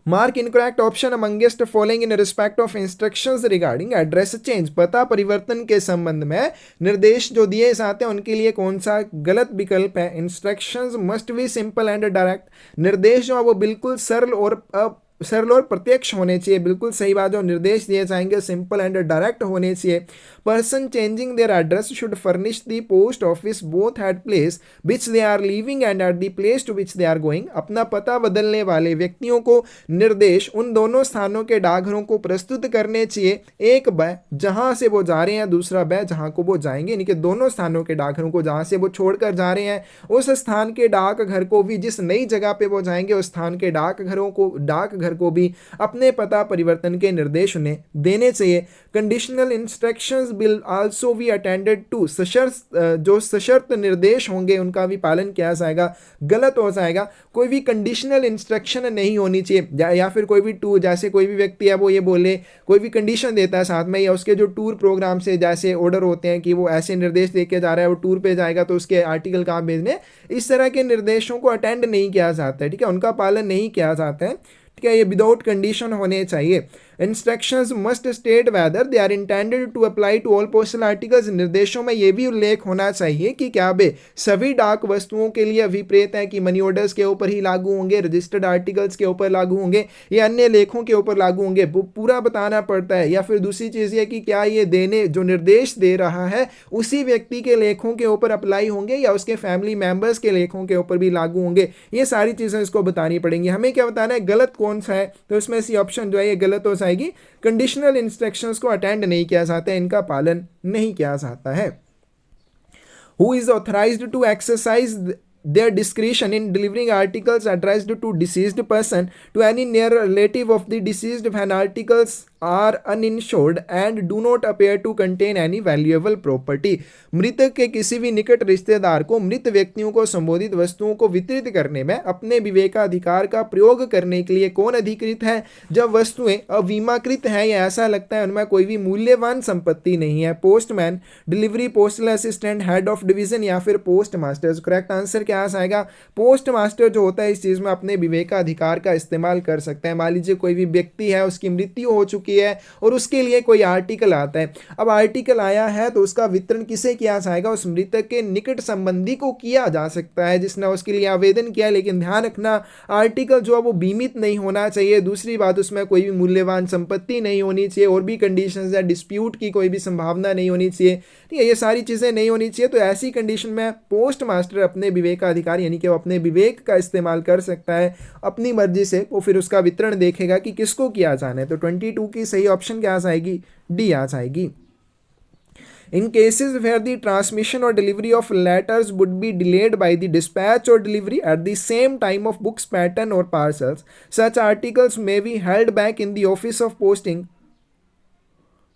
Mark incorrect option amongst following in respect of instructions regarding address change. पता परिवर्तन के संबंध में निर्देश जो दिए जाते हैं उनके लिए कौन सा गलत विकल्प है? Instructions must be simple and direct. निर्देश जो है वो बिल्कुल सरल और प्रत्यक्ष होने चाहिए। बिल्कुल सही बात। जो निर्देश दिए जाएंगे सिंपल एंड डायरेक्ट होने चाहिए। Person changing their address should furnish the post office both at place which they are living and at the place to which they are going. अपना पता बदलने वाले व्यक्तियों को निर्देश उन दोनों स्थानों के डाकघरों को प्रस्तुत करने चाहिए। एक ब जहां से वो जा रहे हैं, दूसरा ब जहां को वो जाएंगे। यानी कि दोनों स्थानों के डाकघरों को जहां से वो छोड़कर जा रहे हैं उस स्थान के डाकघर को भी, जिस नई जगह पे वो जाएंगे उस स्थान के डाकघर को भी अपने पता परिवर्तन के निर्देश उन्हें देने चाहिए। Conditional instructions will also be attended to. जो सशर्त निर्देश होंगे उनका भी पालन किया जाएगा। गलत हो जाएगा। कोई भी कंडीशनल इंस्ट्रक्शन नहीं होनी चाहिए। या फिर कोई भी टूर, जैसे कोई भी व्यक्ति है वो ये बोले, कोई भी कंडीशन देता है साथ में, या उसके जो टूर प्रोग्राम से जैसे ऑर्डर होते हैं कि वो ऐसे निर्देश देके जा रहा है, वो टूर पे जाएगा तो उसके आर्टिकल कहाँ भेजने, इस तरह के निर्देशों को अटेंड नहीं किया जाता है। ठीक है, उनका पालन नहीं किया जाता है। ठीक है, ये विदाउट कंडीशन होने चाहिए। Instructions must state whether they are intended to apply to all postal articles. निर्देशों में यह भी उल्लेख होना चाहिए कि क्या वे सभी डाक वस्तुओं के लिए अभिप्रेत है, कि मनी ऑर्डर्स के ऊपर ही लागू होंगे, रजिस्टर्ड आर्टिकल्स के ऊपर लागू होंगे या अन्य लेखों के ऊपर लागू होंगे, वो पूरा बताना पड़ता है। या फिर दूसरी चीज़ ये कि क्या ये देने जो निर्देश दे रहा है उसी व्यक्ति के लेखों के ऊपर अप्लाई होंगे या उसके फैमिली मेंबर्स के लेखों के ऊपर भी लागू होंगे। ये सारी चीज़ें इसको बतानी पड़ेंगी। हमें क्या बताना है, गलत कौन सा है? तो इसमें सी ऑप्शन जो है ये गलत हो जाएगी। कंडीशनल इंस्ट्रक्शंस को अटेंड नहीं किया जाता है, इनका पालन नहीं किया जाता है। Who is authorized to exercise their discretion in delivering articles addressed to deceased person to any near relative of the deceased when articles are uninsured and do not appear to contain any valuable property। मृतक के किसी भी निकट रिश्तेदार को मृत व्यक्तियों को संबोधित वस्तुओं को वितरित करने में अपने विवेकाधिकार का प्रयोग करने के लिए कौन अधिकृत है? जब वस्तुएं अबीमाकृत हैं या ऐसा लगता है उनमें कोई भी मूल्यवान संपत्ति नहीं है। Postman, delivery postal assistant, head of division या फिर पोस्ट मास्टर। करेक्ट आंसर क्या आ जाएगा? पोस्ट मास्टर जो होता है इस चीज में अपने विवेकाधिकार का इस्तेमाल कर सकता है। मान लीजिए कोई भी व्यक्ति है, उसकी मृत्यु हो चुकी है और उसके लिए कोई आर्टिकल आता है। अब आर्टिकल आया है तो उसका वितरण किसे किया जाएगा? उस मृतक के निकट संबंधी को किया जा सकता है जिसने उसके लिए आवेदन किया। लेकिन ध्यान रखना, आर्टिकल जो है वो बीमित नहीं होना चाहिए। दूसरी बात, उसमें कोई भी मूल्यवान संपत्ति नहीं होनी चाहिए। और भी कंडीशंस है, डिस्प्यूट की कोई भी संभावना नहीं होनी चाहिए। ठीक है, ये सारी चीजें नहीं होनी चाहिए। तो ऐसी कंडीशन में पोस्ट मास्टर अपने विवेकाधिकार यानी कि वो अपने विवेक का इस्तेमाल कर सकता है अपनी मर्जी से। वो फिर उसका वितरण देखेगा कि किसको किया जाना है। तो 22 की सही ऑप्शन क्या आ जाएगी? डी आ जाएगी। In cases where the transmission or delivery of letters would be delayed by the dispatch or delivery at the same time of books, pattern or parcels, such articles may be held back in the office of posting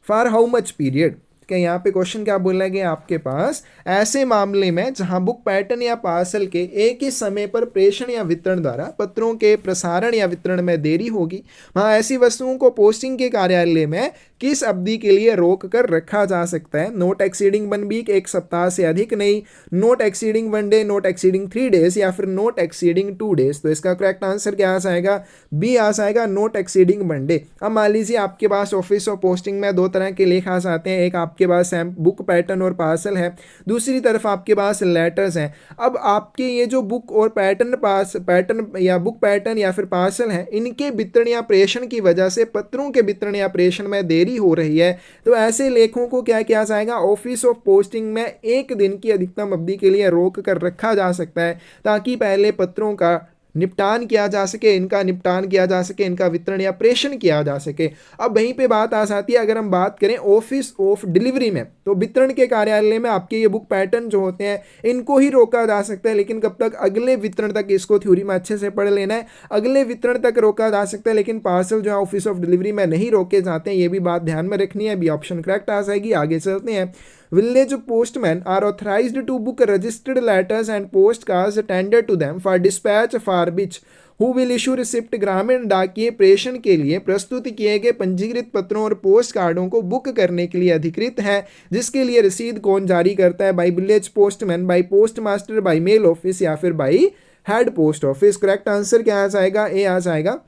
for how much period? कि यहाँ पे question क्या बोला गया आपके पास, ऐसे मामले में जहां बुक, पैटर्न या पार्सल के एक ही समय पर प्रेषण या वितरण द्वारा पत्रों के प्रसारण या वितरण में देरी होगी, वहां ऐसी वस्तुओं को पोस्टिंग के कार्यालय में किस अवधि के लिए रोक कर रखा जा सकता है? नोट एक्सीडिंग 1 वीक, एक सप्ताह से अधिक नहीं, note exceeding 1 day, note exceeding 3 days या फिर नोट एक्सीडिंग 2 डेज। तो इसका करेक्ट आंसर क्या आ जाएगा? बी आ जाएगा, नोट एक्सीडिंग 1 डे। अब मान लीजिए आपके पास ऑफिस ऑफ पोस्टिंग में दो तरह के लेख आ जाते हैं। एक आप आपके पास बुक पैटर्न और पार्सल है, दूसरी तरफ आपके पास लेटर्स हैं। अब आपके ये जो बुक और पैटर्न या बुक पैटर्न या फिर पार्सल है, इनके वितरण या प्रेषण की वजह से पत्रों के वितरण या प्रेषण में देरी हो रही है, तो ऐसे लेखों को क्या किया जाएगा, ऑफिस ऑफ पोस्टिंग में 1 दिन की अधिकतम अवधि के लिए रोक कर रखा जा सकता है, ताकि पहले पत्रों का निपटान किया जा सके, इनका निपटान किया जा सके, इनका वितरण या प्रेषण किया जा सके। अब वहीं पे बात आ जाती है, अगर हम बात करें ऑफिस ऑफ डिलीवरी में, तो वितरण के कार्यालय में आपके ये बुक पैटर्न जो होते हैं इनको ही रोका जा सकता है, लेकिन कब तक, अगले वितरण तक। इसको थ्योरी में अच्छे से पढ़ लेना है, अगले वितरण तक रोका जा सकता है, लेकिन पार्सल जो है ऑफिस ऑफ डिलीवरी में नहीं रोके जाते हैं। ये भी बात ध्यान में रखनी है। बी ऑप्शन करेक्ट आ जाएगी। आगे चलते हैं। Village postmen are authorized to book registered letters and postcards tendered to them for dispatch, for which who will issue receipt। ग्रामीण डाकिये प्रेषण के लिए प्रस्तुत किए गए पंजीकृत पत्रों और पोस्ट कार्डों को बुक करने के लिए अधिकृत है, जिसके लिए रसीद कौन जारी करता है, by village postman, by post master, by mail office या फिर by head post office. Correct answer क्या आ जाएगा, ए आ जाएगा।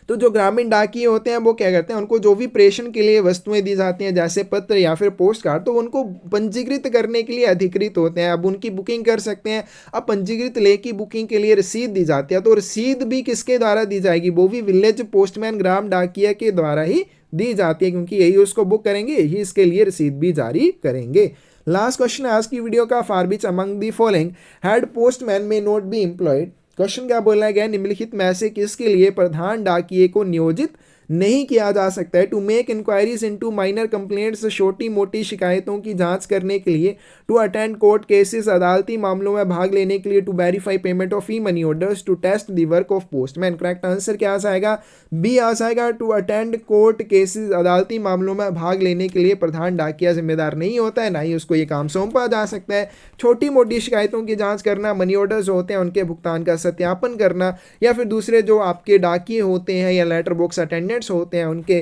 तो जो ग्रामीण डाकिये होते हैं वो क्या करते हैं, उनको जो भी प्रेषण के लिए वस्तुएं दी जाती हैं जैसे पत्र या फिर पोस्ट कार्ड, तो उनको पंजीकृत करने के लिए अधिकृत होते हैं। अब उनकी बुकिंग कर सकते हैं। अब पंजीकृत लेख की बुकिंग के लिए रसीद दी जाती है, तो रसीद भी किसके द्वारा दी जाएगी, वो भी विलेज पोस्टमैन ग्राम डाकिया के द्वारा ही दी जाती है, क्योंकि यही उसको बुक करेंगे, यही इसके लिए रसीद भी जारी करेंगे। लास्ट क्वेश्चन आज की वीडियो का, for which among the following head postman में नॉट बी एम्प्लॉयड। क्वेश्चन क्या बोला गया, निम्नलिखित में से किसके लिए प्रधान डाकिये को नियोजित नहीं किया जा सकता है। To make inquiries into minor complaints, छोटी मोटी शिकायतों की जांच करने के लिए। टू अटेंड कोर्ट केसेस, अदालती मामलों में भाग लेने के लिए। To verify payment of e money orders. To test the work of postman. Correct answer क्या आ जाएगा, बी आ जाएगा। टू अटेंड कोर्ट केसेस, अदालती मामलों में भाग लेने के लिए प्रधान डाकिया जिम्मेदार नहीं होता है, ना ही उसको ये काम सौंपा जा सकता है। छोटी मोटी शिकायतों की जाँच करना, मनी ऑर्डर्स होते हैं उनके भुगतान का सत्यापन करना, या फिर दूसरे जो आपके डाकिये होते हैं या लेटर बॉक्स अटेंडेंट्स होते हैं उनके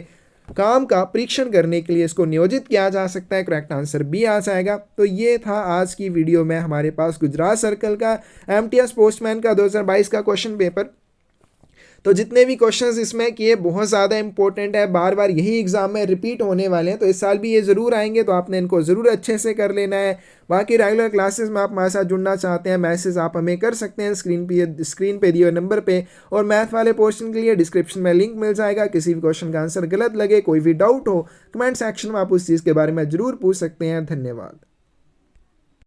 काम का परीक्षण करने के लिए इसको नियोजित किया जा सकता है। करेक्ट आंसर बी आ जाएगा। तो ये था आज की वीडियो में हमारे पास गुजरात सर्कल का एमटीएस पोस्टमैन का 2022 का क्वेश्चन पेपर। तो जितने भी क्वेश्चंस इसमें किए बहुत ज़्यादा इंपॉर्टेंट है, बार बार यही एग्जाम में रिपीट होने वाले हैं, तो इस साल भी ये ज़रूर आएंगे, तो आपने इनको ज़रूर अच्छे से कर लेना है। बाकी रेगुलर क्लासेस में आप हमारे साथ जुड़ना चाहते हैं, मैसेज आप हमें कर सकते हैं स्क्रीन पे दिए हुए नंबर पे, और मैथ वाले पोर्शन के लिए डिस्क्रिप्शन में लिंक मिल जाएगा। किसी भी क्वेश्चन का आंसर गलत लगे, कोई भी डाउट हो, कमेंट सेक्शन में आप उस चीज़ के बारे में ज़रूर पूछ सकते हैं। धन्यवाद।